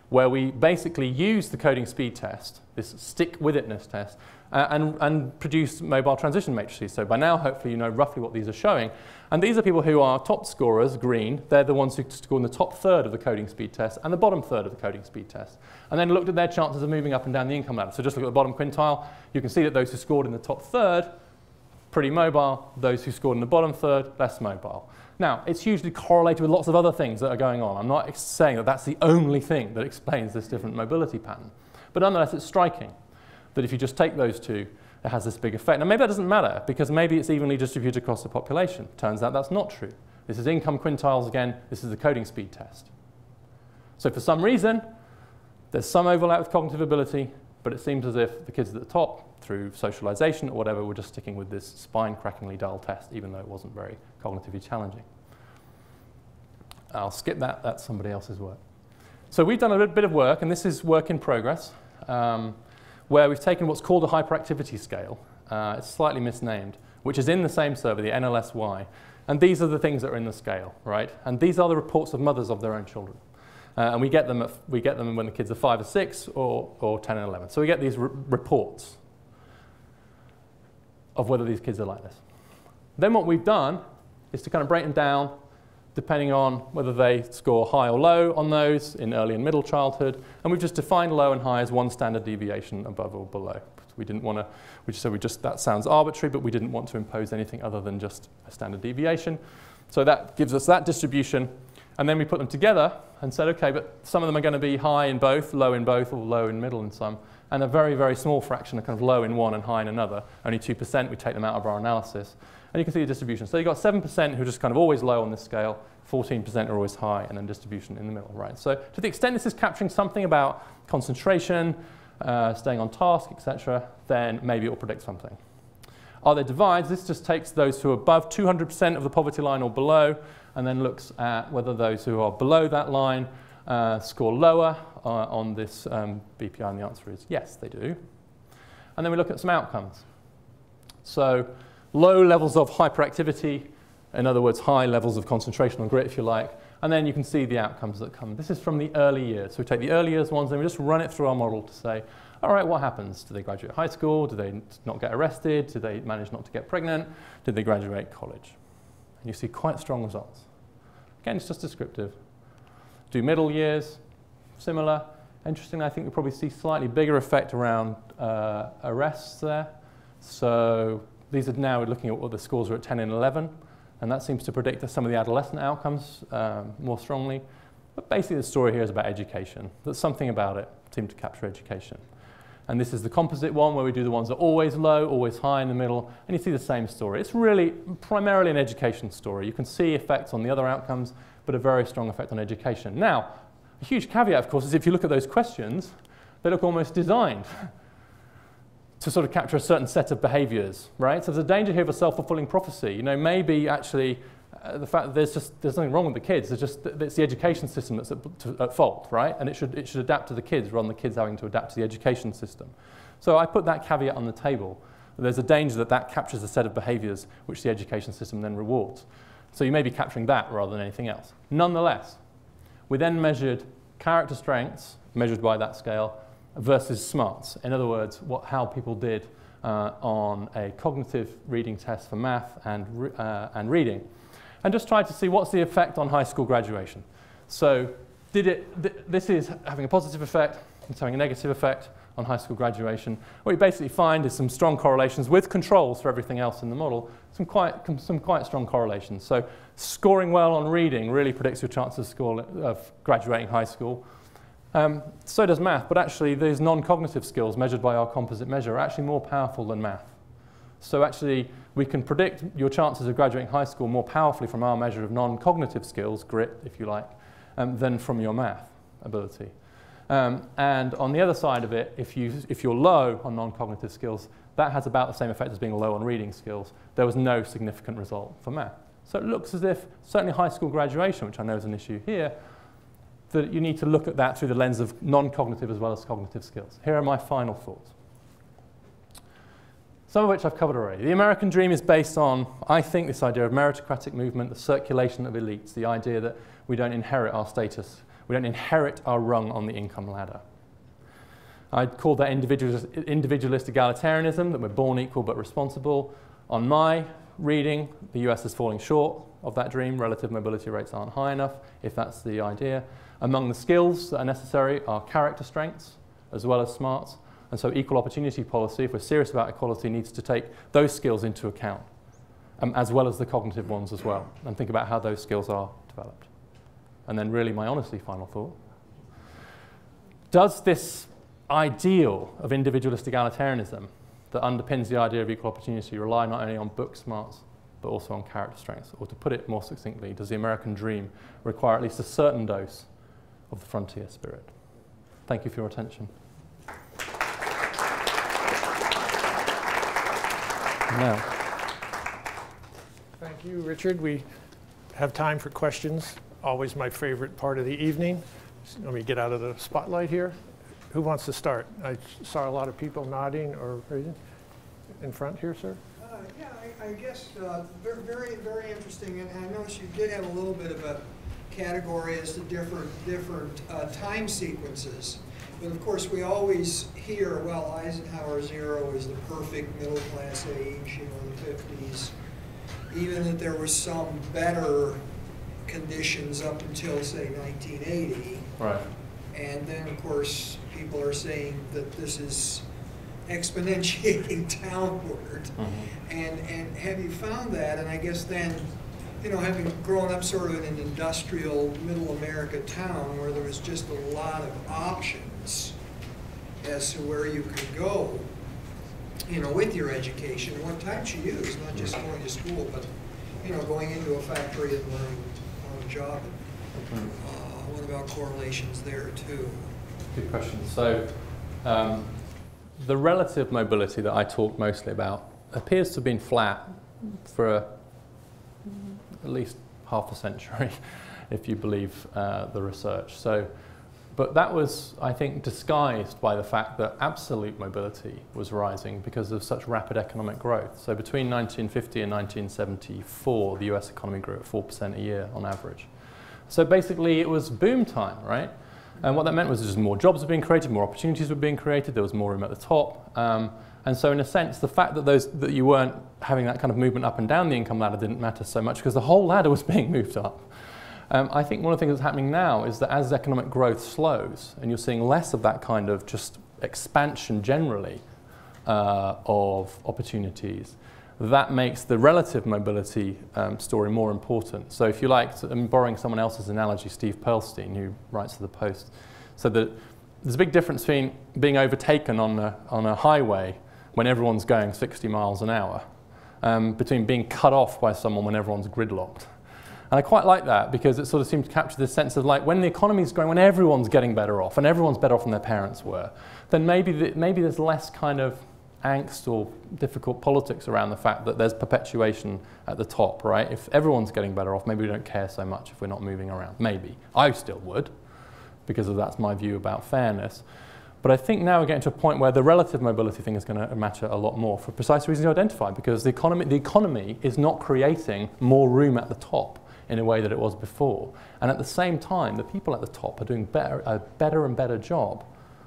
Speaker 2: where we basically use the coding speed test, this stick-with-it-ness test, and produce mobile transition matrices. So by now, hopefully, you know roughly what these are showing. And these are people who are top scorers, green. They're the ones who score in the top third of the coding speed test and the bottom third of the coding speed test. And then looked at their chances of moving up and down the income ladder. So just look at the bottom quintile. You can see that those who scored in the top third, pretty mobile. Those who scored in the bottom third, less mobile. Now, it's hugely correlated with lots of other things that are going on. I'm not saying that that's the only thing that explains this different mobility pattern. But nonetheless, it's striking that if you just take those two, it has this big effect. Now, maybe that doesn't matter, because maybe it's evenly distributed across the population. Turns out that's not true. This is income quintiles again. This is the coding speed test. So for some reason, there's some overlap with cognitive ability, but it seems as if the kids at the top, through socialization or whatever, were just sticking with this spine-crackingly dull test, even though it wasn't very cognitively challenging. I'll skip that. That's somebody else's work. So we've done a bit of work, and this is work in progress, where we've taken what's called a hyperactivity scale. It's slightly misnamed, which is in the same survey, the NLSY. And these are the things that are in the scale, right? And these are the reports of mothers of their own children. And we get them when the kids are 5 or 6 or 10 and 11. So we get these reports of whether these kids are like this. Then what we've done is to kind of break them down depending on whether they score high or low on those in early and middle childhood. And we've just defined low and high as one standard deviation above or below. We didn't want to, we just said that sounds arbitrary, but we didn't want to impose anything other than just a standard deviation. So that gives us that distribution. And then we put them together and said, OK, but some of them are going to be high in both, low in both, or low in middle in some. And a very, very small fraction are kind of low in one and high in another. Only 2%, we take them out of our analysis. And you can see the distribution. So you've got 7% who are just kind of always low on this scale, 14% are always high, and then distribution in the middle, right? So to the extent this is capturing something about concentration, staying on task, etc., then maybe it will predict something. Are there divides? This just takes those who are above 200% of the poverty line or below, and then looks at whether those who are below that line score lower on this BPI, and the answer is yes, they do. And then we look at some outcomes. So low levels of hyperactivity, in other words, high levels of concentration or grit, if you like, and then you can see the outcomes that come. This is from the early years. So we take the early years ones and we just run it through our model to say, all right, what happens? Do they graduate high school? Do they not get arrested? Do they manage not to get pregnant? Did they graduate college? And you see quite strong results. Again, it's just descriptive. Do middle years, similar. Interestingly, I think we probably see slightly bigger effect around arrests there. So these are now looking at what the scores are at 10 and 11. And that seems to predict some of the adolescent outcomes more strongly. But basically the story here is about education. There's something about it seemed to capture education. And this is the composite one where we do the ones that are always low, always high in the middle, and you see the same story. It's really primarily an education story. You can see effects on the other outcomes, but a very strong effect on education. Now, a huge caveat, of course, is if you look at those questions, they look almost designed to sort of capture a certain set of behaviors, right? So there's a danger here of a self-fulfilling prophecy. You know, maybe actually the fact that there's nothing wrong with the kids, it's the education system that's at fault, right? And it should adapt to the kids rather than the kids having to adapt to the education system. So I put that caveat on the table. There's a danger that that captures a set of behaviors which the education system then rewards. So you may be capturing that rather than anything else. Nonetheless, we then measured character strengths, measured by that scale, versus smarts. In other words, how people did on a cognitive reading test for math and reading. And just tried to see what's the effect on high school graduation. So this is having a positive effect, it's having a negative effect on high school graduation. What you basically find is some strong correlations with controls for everything else in the model, some quite strong correlations. So scoring well on reading really predicts your chance of graduating high school. So does math, but actually these non-cognitive skills measured by our composite measure are actually more powerful than math. So actually we can predict your chances of graduating high school more powerfully from our measure of non-cognitive skills, grit if you like, than from your math ability. And on the other side of it, if you're low on non-cognitive skills, that has about the same effect as being low on reading skills. There was no significant result for math. So it looks as if certainly high school graduation, which I know is an issue here, that you need to look at that through the lens of non-cognitive as well as cognitive skills. Here are my final thoughts, some of which I've covered already. The American dream is based on, I think, this idea of meritocratic movement, the circulation of elites, the idea that we don't inherit our status, we don't inherit our rung on the income ladder. I'd call that individualist egalitarianism, that we're born equal but responsible. On my reading, the US is falling short of that dream. Relative mobility rates aren't high enough, if that's the idea. Among the skills that are necessary are character strengths as well as smarts. And so equal opportunity policy, if we're serious about equality, needs to take those skills into account, as well as the cognitive ones as well, and think about how those skills are developed. And then really my honestly final thought. Does this ideal of individualist egalitarianism that underpins the idea of equal opportunity rely not only on book smarts, but also on character strengths? Or to put it more succinctly, does the American dream require at least a certain dose of the frontier spirit? Thank you for your attention. Now.
Speaker 1: Thank you, Richard. We have time for questions. Always my favorite part of the evening. Let me get out of the spotlight here. Who wants to start? I saw a lot of people nodding or raising. In front here, sir?
Speaker 3: Yeah, I guess very, very interesting. And I noticed you did have a little bit of a category as to different time sequences. But of course, we always hear, well, Eisenhower 0 is the perfect middle class age, you know, the 50s. even that there was some better conditions up until, say, 1980.
Speaker 2: Right.
Speaker 3: And then, of course, people are saying that this is exponentiating downward. And have you found that? And I guess then, you know, having grown up sort of in an industrial middle America town where there was just a lot of options as to where you could go, you know, with your education, what types you use, not just going to school, but, you know, going into a factory and learning on a job. What about correlations there, too?
Speaker 2: Good question. So the relative mobility that I talk mostly about appears to have been flat for at least half a century, if you believe the research. So, but that was, I think, disguised by the fact that absolute mobility was rising because of such rapid economic growth. So between 1950 and 1974, the US economy grew at 4% a year on average. So basically it was boom time, right? And what that meant was just more jobs were being created, more opportunities were being created, there was more room at the top. And so in a sense, the fact that you weren't having that kind of movement up and down the income ladder didn't matter so much because the whole ladder was being moved up. I think one of the things that's happening now is that as economic growth slows and you're seeing less of that kind of just expansion generally of opportunities, that makes the relative mobility story more important. So if you like, I'm borrowing someone else's analogy, Steve Pearlstein, who writes for The Post, so that there's a big difference between being overtaken on a highway when everyone's going 60 miles an hour, between being cut off by someone when everyone's gridlocked. And I quite like that because it sort of seems to capture this sense of like when the economy's growing, when everyone's getting better off and everyone's better off than their parents were, then maybe there's less kind of angst or difficult politics around the fact that there's perpetuation at the top, right? If everyone's getting better off, maybe we don't care so much if we're not moving around. Maybe. I still would, because that's my view about fairness. But I think now we're getting to a point where the relative mobility thing is going to matter a lot more for precise reasons you identified, because the economy is not creating more room at the top in a way that it was before. And at the same time, the people at the top are doing a better and better job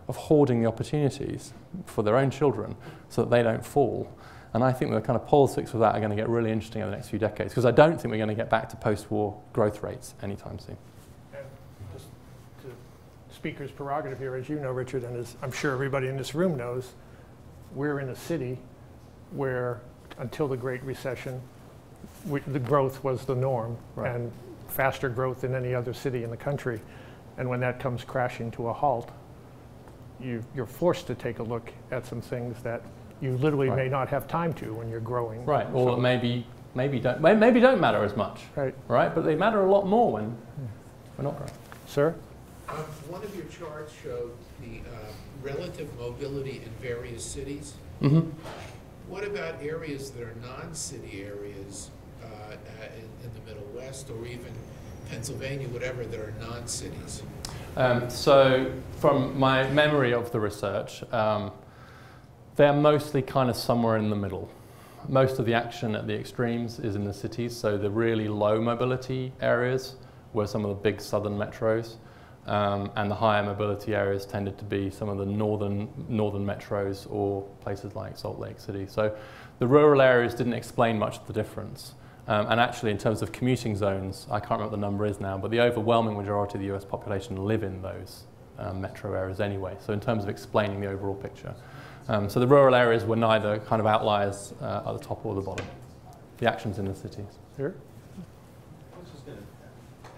Speaker 2: of hoarding the opportunities for their own children so that they don't fall. And I think the kind of politics of that are going to get really interesting over the next few decades, because I don't think we're going to get back to post-war growth rates anytime soon.
Speaker 1: And just to speaker's prerogative here, as you know, Richard, and as I'm sure everybody in this room knows, we're in a city where, until the Great Recession, the growth was the norm, right, and faster growth than any other city in the country. And when that comes crashing to a halt, you're forced to take a look at some things that you literally may not have time to when you're growing.
Speaker 2: Right, or so maybe don't matter as much.
Speaker 1: Right.
Speaker 2: Right, but they matter a lot more when we're not growing.
Speaker 1: Sir?
Speaker 4: One of your charts showed the relative mobility in various cities.
Speaker 2: Mm-hmm.
Speaker 4: What about areas that are non-city areas in the Middle West or even Pennsylvania, whatever, that are non-cities?
Speaker 2: So from my memory of the research, they're mostly kind of somewhere in the middle. Most of the action at the extremes is in the cities, so the really low mobility areas were some of the big southern metros, and the higher mobility areas tended to be some of the northern metros or places like Salt Lake City. So the rural areas didn't explain much of the difference. And actually, in terms of commuting zones, I can't remember what the number is now, but the overwhelming majority of the US population live in those metro areas anyway. So in terms of explaining the overall picture. So the rural areas were neither kind of outliers at the top or the bottom. The action's in the cities.
Speaker 1: Here?
Speaker 5: I was just going to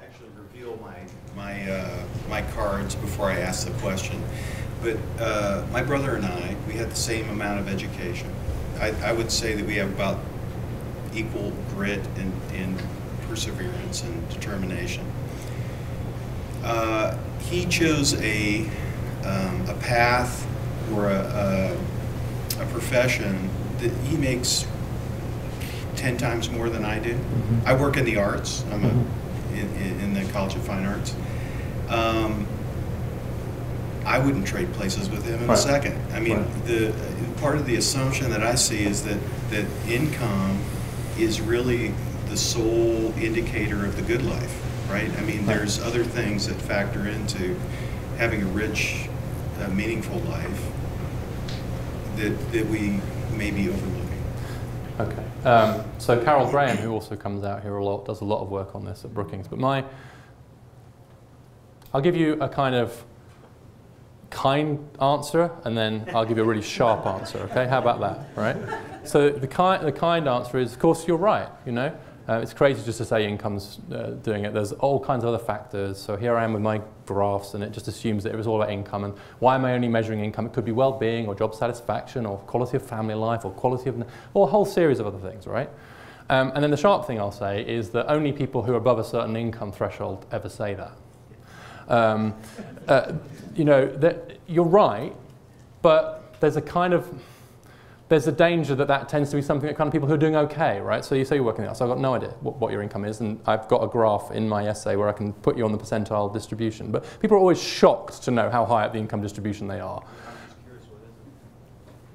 Speaker 5: actually reveal my cards before I ask the question. But my brother and I, we had the same amount of education. I would say that we have about equal grit and perseverance and determination. He chose a path or a profession that he makes 10 times more than I do. Mm-hmm. I work in the arts. I'm in the College of Fine Arts. I wouldn't trade places with him in a second. I mean, the part of the assumption that I see is that income is really the sole indicator of the good life, right? I mean, there's other things that factor into having a rich, meaningful life that we may be overlooking.
Speaker 2: Okay. So Carol Graham, who also comes out here a lot, does a lot of work on this at Brookings. But I'll give you a kind answer, and then I'll give you a really sharp answer. Okay, how about that? Right. So the kind answer is, of course, you're right. You know, it's crazy just to say income's doing it. There's all kinds of other factors. So here I am with my graphs, and it just assumes that it was all about income. And why am I only measuring income? It could be well-being, or job satisfaction, or quality of family life, or quality of, or a whole series of other things, right? And then the sharp thing I'll say is that only people who are above a certain income threshold ever say that. You know, you're right, but there's a danger that tends to be something that kind of people who are doing okay, right? So you say you're working out, so I've got no idea what your income is, and I've got a graph in my essay where I can put you on the percentile distribution. But people are always shocked to know how high up the income distribution they are.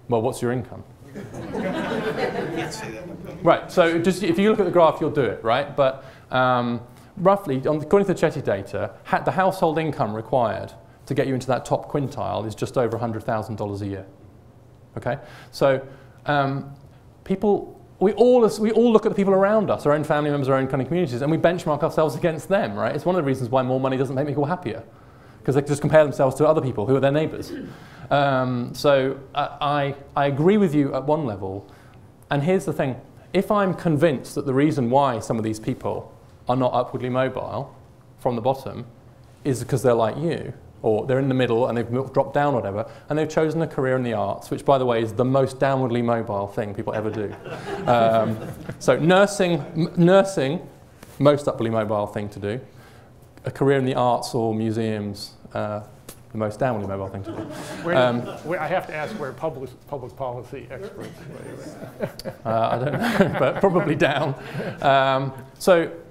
Speaker 2: Well, what's your income? Right, so just if you look at the graph, you'll do it, right? But roughly, according to the Chetty data, the household income required to get you into that top quintile is just over $100,000 a year. Okay, so we all look at the people around us, our own family members, our own kind of communities, and we benchmark ourselves against them, right? It's one of the reasons why more money doesn't make people happier, because they just compare themselves to other people who are their neighbours. So I agree with you at one level, and here's the thing: if I'm convinced that the reason why some of these people are not upwardly mobile from the bottom is because they're like you, or they're in the middle and they've dropped down or whatever, and they've chosen a career in the arts, which, by the way, is the most downwardly mobile thing people ever do. So nursing, most upwardly mobile thing to do. A career in the arts or museums, the most downwardly mobile thing to do.
Speaker 1: I have to ask where public policy experts.
Speaker 2: I don't know, but probably down.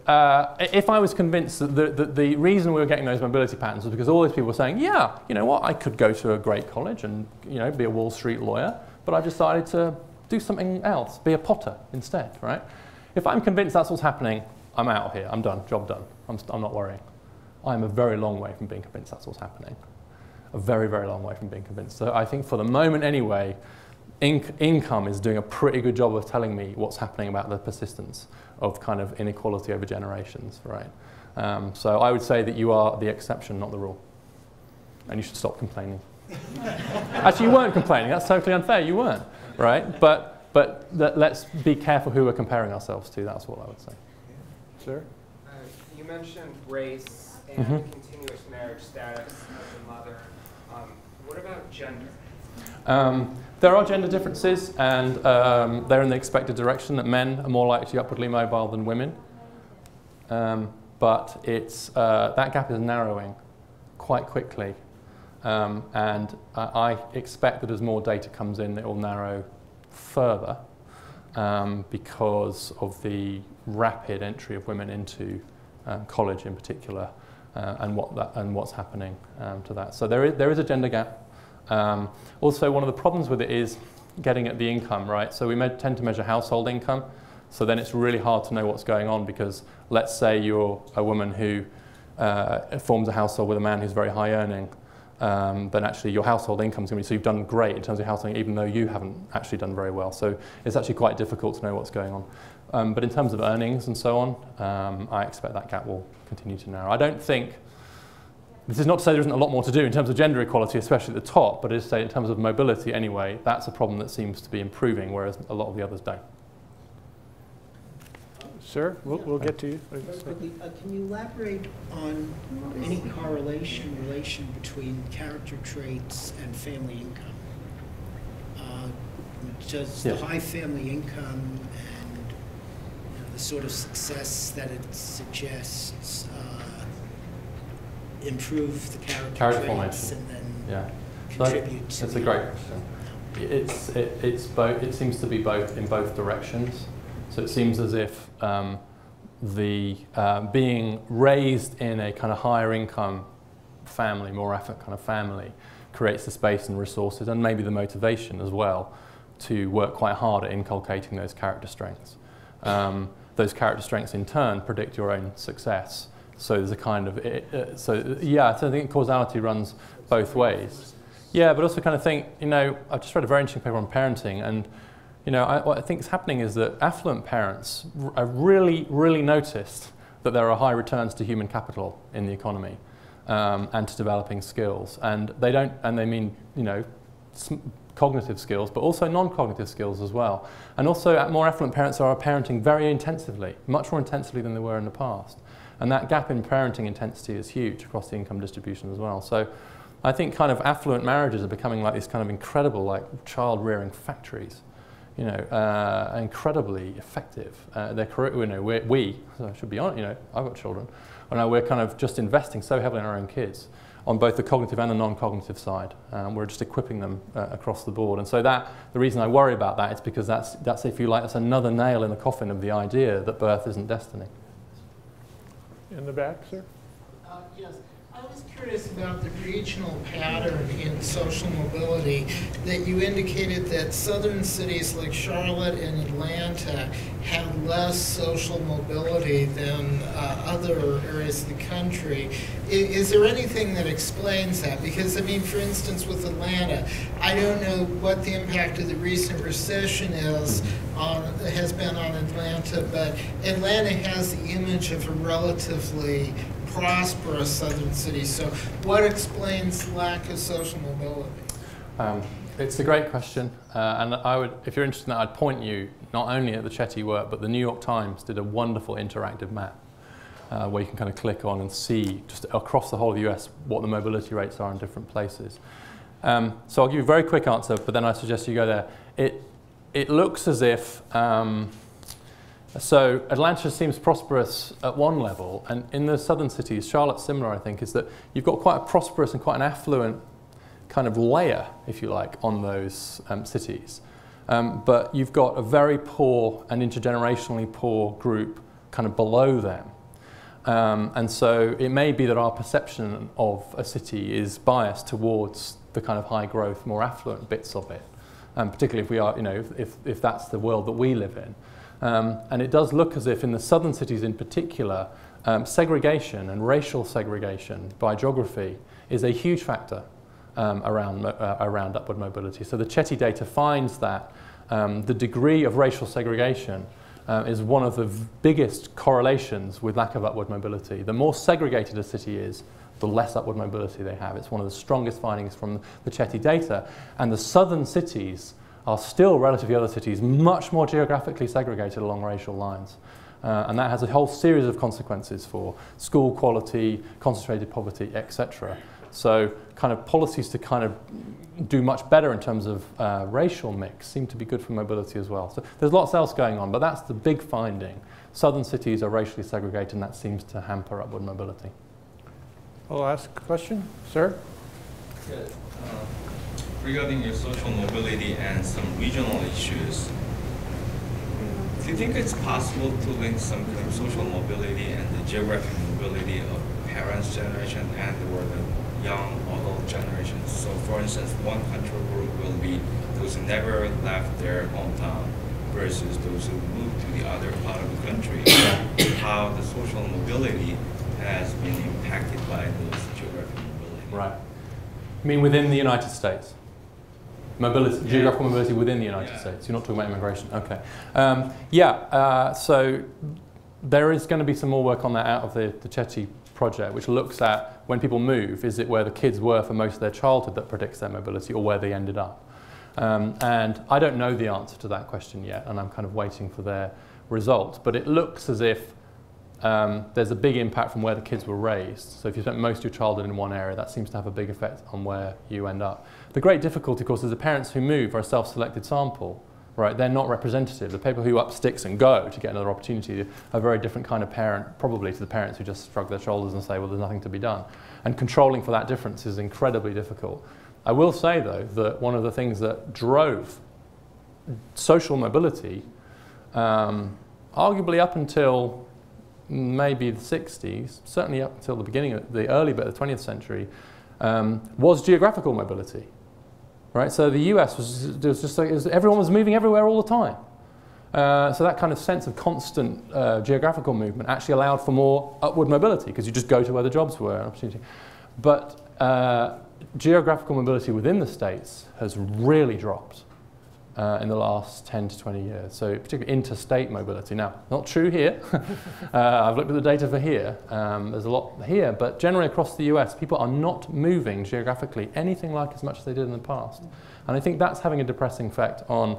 Speaker 2: If I was convinced that the reason we were getting those mobility patterns was because all these people were saying, yeah, you know what, I could go to a great college and, you know, be a Wall Street lawyer, but I decided to do something else, be a potter instead, right? If I'm convinced that's what's happening, I'm out of here, I'm done, job done, I'm not worrying. I'm a very long way from being convinced that's what's happening. A very, very long way from being convinced. So I think for the moment anyway, income is doing a pretty good job of telling me what's happening about the persistence of kind of inequality over generations, right? So I would say that you are the exception, not the rule. And you should stop complaining. Actually, you weren't complaining. That's totally unfair. You weren't, right? But let's be careful who we're comparing ourselves to. That's what I would say.
Speaker 1: Sir?
Speaker 6: You mentioned race and continuous marriage status of the mother. What about gender?
Speaker 2: There are gender differences, and they're in the expected direction that men are more likely upwardly mobile than women. But that gap is narrowing quite quickly. And I expect that as more data comes in, it will narrow further because of the rapid entry of women into college in particular, and what's happening to that. So there is a gender gap. Also, one of the problems with it is getting at the income, right? So we tend to measure household income, so then it's really hard to know what's going on, because let's say you're a woman who forms a household with a man who's very high earning, then actually your household income is going to be, so you've done great in terms of household, even though you haven't actually done very well. So it's actually quite difficult to know what's going on. But in terms of earnings and so on, I expect that gap will continue to narrow. I don't think, this is not to say there isn't a lot more to do in terms of gender equality, especially at the top, but it is to say in terms of mobility anyway, that's a problem that seems to be improving, whereas a lot of the others don't.
Speaker 1: Sir, we'll get to you.
Speaker 7: Quickly, can you elaborate on any relation between character traits and family income? Does the high family income and the sort of success that it suggests improve the character traits and then contribute to
Speaker 2: that's a great question. It's both. It seems to be both in both directions. So it seems as if being raised in a kind of higher income family, more affluent kind of family, creates the space and resources and maybe the motivation as well to work quite hard at inculcating those character strengths. Those character strengths in turn predict your own success. So there's a kind of, so I think causality runs both ways. Yeah, but also kind of think, you know, I just read a very interesting paper on parenting, and what I think is happening is that affluent parents have really noticed that there are high returns to human capital in the economy and to developing skills. And they mean, cognitive skills, but also non-cognitive skills as well. And also more affluent parents are parenting very intensively, much more intensively than they were in the past. And that gap in parenting intensity is huge across the income distribution as well. So I think kind of affluent marriages are becoming like these kind of incredible child-rearing factories, incredibly effective. Their career, we, so I should be honest, I've got children, and we're kind of just investing so heavily in our own kids on both the cognitive and the non-cognitive side. We're just equipping them across the board. And so the reason I worry about that is because that's, if you like, that's another nail in the coffin of the idea that birth isn't destiny.
Speaker 1: In the back, sir?
Speaker 8: Yes. I was curious about the regional pattern in social mobility that you indicated that southern cities like Charlotte and Atlanta have less social mobility than other areas of the country. Is there anything that explains that? Because, I mean, for instance, with Atlanta, I don't know what the impact of the recent recession has been on Atlanta, but Atlanta has the image of a relatively prosperous southern city. So what explains lack of social mobility?
Speaker 2: It's a great question, and I would, if you're interested in that, I'd point you not only at the Chetty work, but the New York Times did a wonderful interactive map where you can kind of click on and see just across the whole of the US what the mobility rates are in different places. So I'll give you a very quick answer, but then I suggest you go there. It looks as if so Atlanta seems prosperous at one level, and in the southern cities, Charlotte's similar, I think, is that you've got quite a prosperous and quite an affluent kind of layer, if you like, on those cities. But you've got a very poor and intergenerationally poor group kind of below them. And so it may be that our perception of a city is biased towards the kind of high growth, more affluent bits of it, particularly if we are, if that's the world that we live in. And it does look as if in the southern cities in particular, segregation and racial segregation by geography is a huge factor around upward mobility. So the Chetty data finds that the degree of racial segregation is one of the biggest correlations with lack of upward mobility. The more segregated a city is, the less upward mobility they have. It's one of the strongest findings from the Chetty data. And the southern cities are still, relative to other cities, much more geographically segregated along racial lines. And that has a whole series of consequences for school quality, concentrated poverty, etc. So kind of policies to kind of do much better in terms of racial mix seem to be good for mobility as well. So there's lots else going on, but that's the big finding. Southern cities are racially segregated, and that seems to hamper upward mobility.
Speaker 1: I'll ask a question. Sir?
Speaker 9: Yes. Regarding your social mobility and some regional issues, do you think it's possible to link some kind of social mobility and the geographic mobility of parents' generation and or the young adult generation? So for instance, one control group will be those who never left their hometown versus those who moved to the other part of the country. How the social mobility has been impacted by those geographic mobility.
Speaker 2: Right. You mean within the United States? Mobility, geographical mobility within the United States. You're not talking about immigration. Okay. So there is going to be some more work on that out of the Chetty project, which looks at when people move, is it where the kids were for most of their childhood that predicts their mobility, or where they ended up? And I don't know the answer to that question yet, and I'm kind of waiting for their results. But it looks as if there's a big impact from where the kids were raised. So if you spent most of your childhood in one area, that seems to have a big effect on where you end up. The great difficulty, of course, is the parents who move are a self-selected sample, right? They're not representative. The people who up sticks and go to get another opportunity are a very different kind of parent, probably, to the parents who just shrug their shoulders and say, well, there's nothing to be done. And controlling for that difference is incredibly difficult. I will say, though, that one of the things that drove social mobility, arguably up until maybe the 60s, certainly up until the beginning of the early bit of the 20th century, was geographical mobility, right? So the US was just like, everyone was moving everywhere all the time. So that kind of sense of constant geographical movement actually allowed for more upward mobility, because you just go to where the jobs were and opportunity. But geographical mobility within the states has really dropped in the last 10 to 20 years, so particularly interstate mobility. Now, not true here. I've looked at the data for here. There's a lot here, but generally across the US, people are not moving geographically anything like as much as they did in the past. And I think that's having a depressing effect on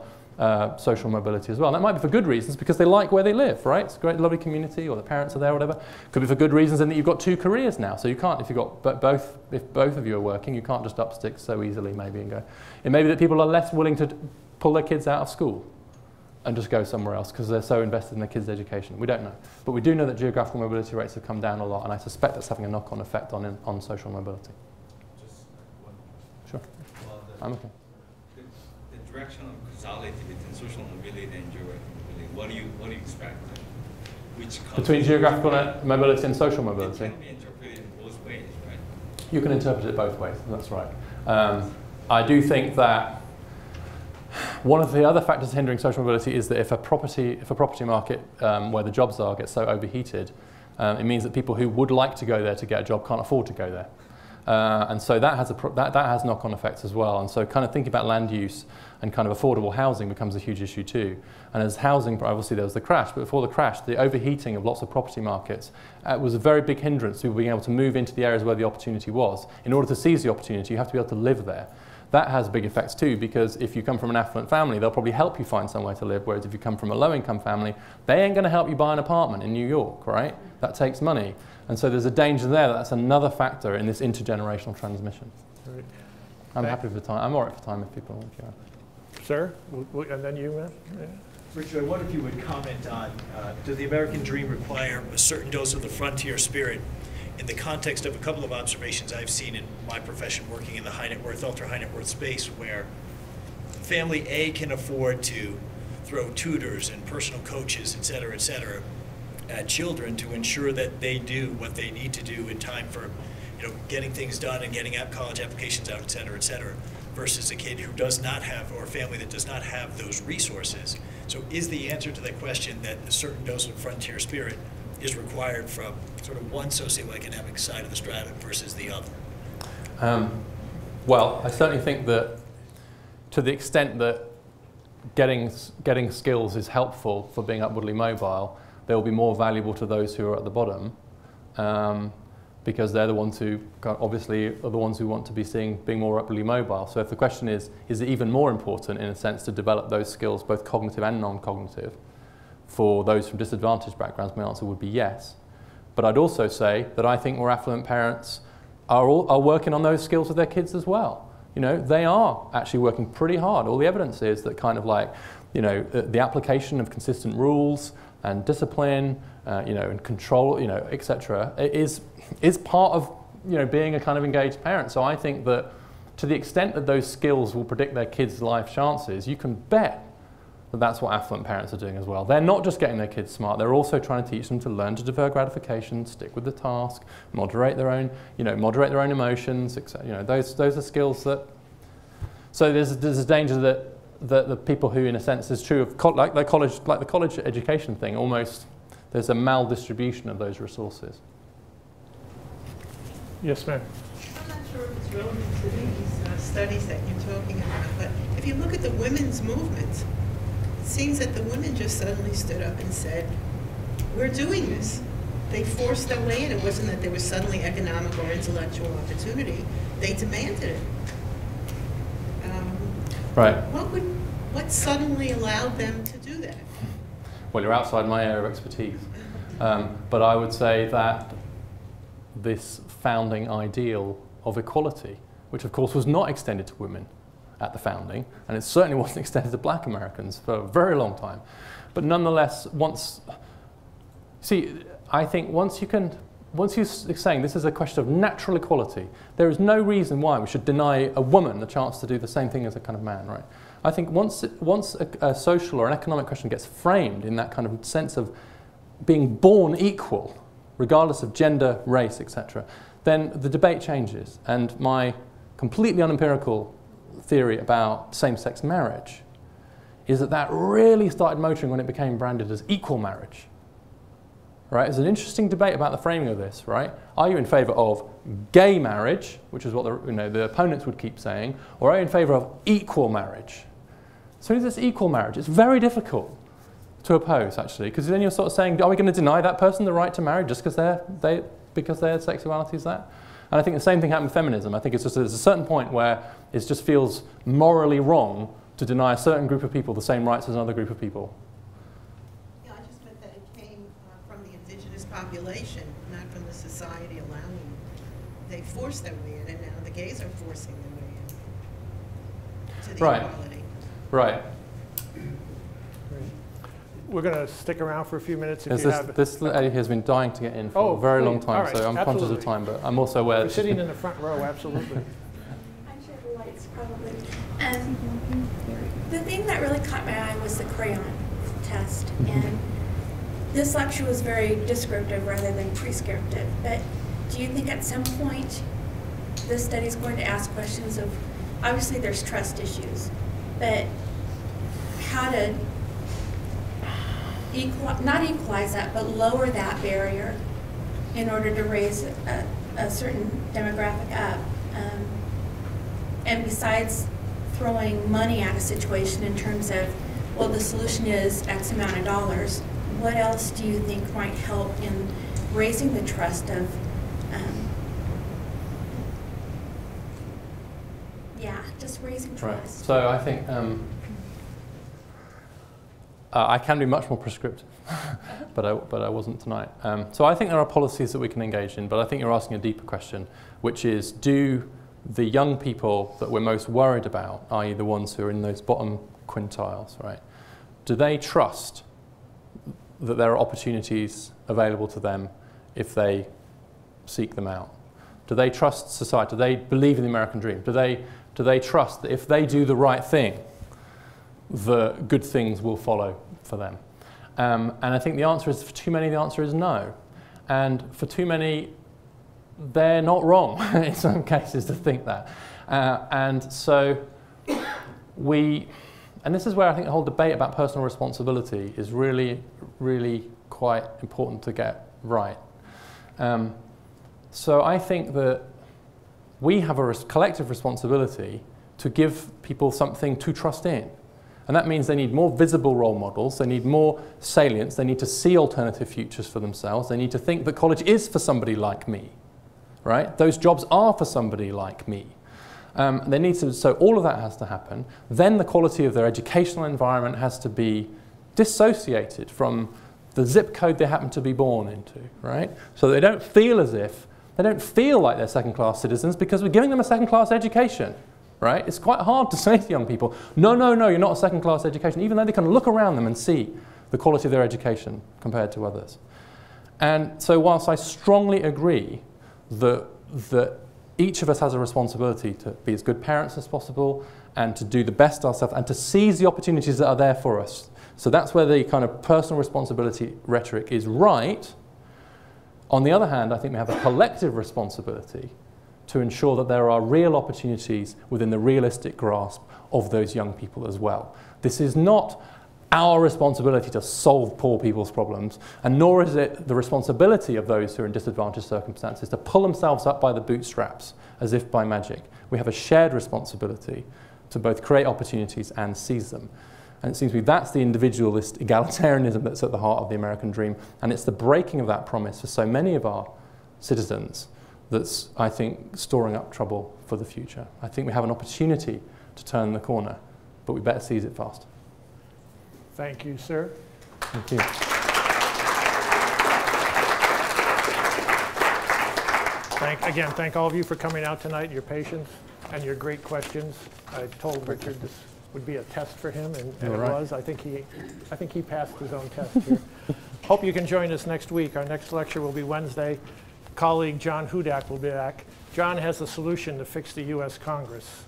Speaker 2: social mobility as well. And that might be for good reasons, because they like where they live, right? It's a great, lovely community, or the parents are there, or whatever. Could be for good reasons in that you've got 2 careers now. So you can't, if you've got both, if both of you are working, you can't just up sticks so easily maybe and go. It may be that people are less willing to pull their kids out of school and just go somewhere else because they're so invested in their kids' education. We don't know. But we do know that geographical mobility rates have come down a lot, and I suspect that's having a knock-on effect on social mobility.
Speaker 9: Just one.
Speaker 2: Sure.
Speaker 9: Well,
Speaker 2: I'm okay.
Speaker 9: The direction of causality between social mobility and geographical mobility, what do you expect? Which
Speaker 2: between geographical mobility and social mobility?
Speaker 9: It can be interpreted in both ways, right?
Speaker 2: You can interpret it both ways, that's right. I do think that one of the other factors hindering social mobility is that if a property market where the jobs are gets so overheated, it means that people who would like to go there to get a job can't afford to go there. And so that has knock-on effects as well. And so kind of thinking about land use and kind of affordable housing becomes a huge issue too. And as housing, obviously there was the crash, but before the crash, the overheating of lots of property markets was a very big hindrance to people being able to move into the areas where the opportunity was. In order to seize the opportunity, you have to be able to live there. That has big effects too, because if you come from an affluent family, they'll probably help you find somewhere to live, whereas if you come from a low-income family, they ain't going to help you buy an apartment in New York, right? That takes money. And so there's a danger there that's another factor in this intergenerational transmission.
Speaker 1: Right.
Speaker 2: I'm happy for time. I'm all right for time if people want to.
Speaker 1: Sir, and then you, man. Yeah.
Speaker 10: Richard, I wonder if you would comment on, does the American dream require a certain dose of the frontier spirit in the context of a couple of observations I've seen in my profession working in the high net worth, ultra high net worth space, where family A can afford to throw tutors and personal coaches, et cetera, at children to ensure that they do what they need to do in time for, getting things done and getting college applications out, et cetera, versus a kid who does not have, or a family that does not have those resources. So is the answer to that question that a certain dose of frontier spirit is required from sort of one socioeconomic side of the strata versus the other?
Speaker 2: Well, I certainly think that to the extent that getting skills is helpful for being upwardly mobile, they will be more valuable to those who are at the bottom, because they're the ones who obviously are the ones who want to be being more upwardly mobile. So if the question is it even more important in a sense to develop those skills, both cognitive and non-cognitive, for those from disadvantaged backgrounds, my answer would be yes. But I'd also say that I think more affluent parents are working on those skills with their kids as well. They are actually working pretty hard. All the evidence is that kind of like, the application of consistent rules and discipline, and control, etc., is part of, being a kind of engaged parent. So I think that to the extent that those skills will predict their kids' life chances, you can bet that that's what affluent parents are doing as well. They're not just getting their kids smart, they're also trying to teach them to learn to defer gratification, stick with the task, moderate their own emotions, etc. Those are skills that. So there's a danger that the people who, in a sense, is true of like the college education thing. Almost, there's a maldistribution of those resources.
Speaker 1: Yes, ma'am.
Speaker 11: I'm not sure if it's relevant to these studies that you're talking about, but if you look at the women's movement, it seems that the women just suddenly stood up and said, we're doing this. They forced their way in. It wasn't that there was suddenly economic or intellectual opportunity. They demanded it.
Speaker 2: Right.
Speaker 11: What suddenly allowed them to do that?
Speaker 2: Well, you're outside my area of expertise. But I would say that this founding ideal of equality, which of course was not extended to women at the founding, and it certainly wasn't extended to black Americans for a very long time. But nonetheless, I think once you're saying this is a question of natural equality, there is no reason why we should deny a woman the chance to do the same thing as a kind of man, right? I think once a social or an economic question gets framed in that kind of sense of being born equal, regardless of gender, race, etc., then the debate changes. And my completely unempirical theory about same-sex marriage is that really started motoring when it became branded as equal marriage. Right? There's an interesting debate about the framing of this, right? Are you in favor of gay marriage, which is what the opponents would keep saying, or are you in favor of equal marriage? So is this equal marriage? It's very difficult to oppose, actually, because then you're sort of saying, are we going to deny that person the right to marry just because their sexuality is that? And I think the same thing happened with feminism. I think it's just there's a certain point where it just feels morally wrong to deny a certain group of people the same rights as another group of people.
Speaker 11: Yeah, I just meant that it came from the indigenous population, not from the society allowing them. They forced their way in, and now the gays are forcing their way in to the equality.
Speaker 2: Right.
Speaker 1: We're going to stick around for a few minutes if
Speaker 2: This lady has been dying to get in for a very long time, so I'm conscious of time, but I'm also aware
Speaker 1: We're
Speaker 2: that
Speaker 1: sitting in the front row, absolutely.
Speaker 12: I'm sure the lights probably. The thing that really caught my eye was the crayon test, and this lecture was very descriptive rather than prescriptive, but do you think at some point this study is going to ask questions of, obviously there's trust issues, but how to not equalize that, but lower that barrier in order to raise a certain demographic up. And besides throwing money at a situation in terms of, well, the solution is X amount of dollars, what else do you think might help in raising the trust of, just raising trust?
Speaker 2: Right. So I think I can be much more prescriptive, but I wasn't tonight. So I think there are policies that we can engage in, but I think you're asking a deeper question, which is, do the young people that we're most worried about, i.e. the ones who are in those bottom quintiles, right, do they trust that there are opportunities available to them if they seek them out? Do they trust society? Do they believe in the American dream? Do they trust that if they do the right thing, the good things will follow for them? And I think the answer is, for too many, the answer is no. And for too many, they're not wrong in some cases to think that. And so and this is where I think the whole debate about personal responsibility is really, really quite important to get right. So I think that we have a collective responsibility to give people something to trust in. And that means they need more visible role models, they need more salience, they need to see alternative futures for themselves, they need to think that college is for somebody like me, right? Those jobs are for somebody like me. They need to, so all of that has to happen. Then the quality of their educational environment has to be dissociated from the zip code they happen to be born into, right? So they don't feel as if, they don't feel like they're second-class citizens because we're giving them a second-class education. Right? It's quite hard to say to young people, no, no, no, you're not a second-class education, even though they can look around them and see the quality of their education compared to others. And so whilst I strongly agree that each of us has a responsibility to be as good parents as possible and to do the best ourselves and to seize the opportunities that are there for us. So that's where the kind of personal responsibility rhetoric is right. On the other hand, I think we have a collective responsibility to ensure that there are real opportunities within the realistic grasp of those young people as well. This is not our responsibility to solve poor people's problems, and nor is it the responsibility of those who are in disadvantaged circumstances to pull themselves up by the bootstraps as if by magic. We have a shared responsibility to both create opportunities and seize them. And it seems to me that's the individualist egalitarianism that's at the heart of the American dream, and it's the breaking of that promise for so many of our citizens that's, I think, storing up trouble for the future. I think we have an opportunity to turn the corner, but we better seize it fast.
Speaker 1: Thank you, sir.
Speaker 2: Thank you.
Speaker 1: Thank all of you for coming out tonight, your patience and your great questions. I told Richard this would be a test for him, and it was. I think he passed his own test here. Hope you can join us next week. Our next lecture will be Wednesday. Colleague John Hudak will be back. John has a solution to fix the U.S. Congress.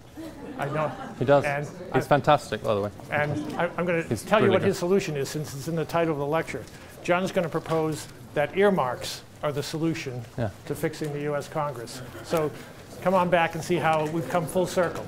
Speaker 1: I know.
Speaker 2: He does. And he's fantastic, by the way.
Speaker 1: And I'm going to tell you what his solution is, since it's in the title of the lecture. John's going to propose that earmarks are the solution to fixing the U.S. Congress. So come on back and see how we've come full circle.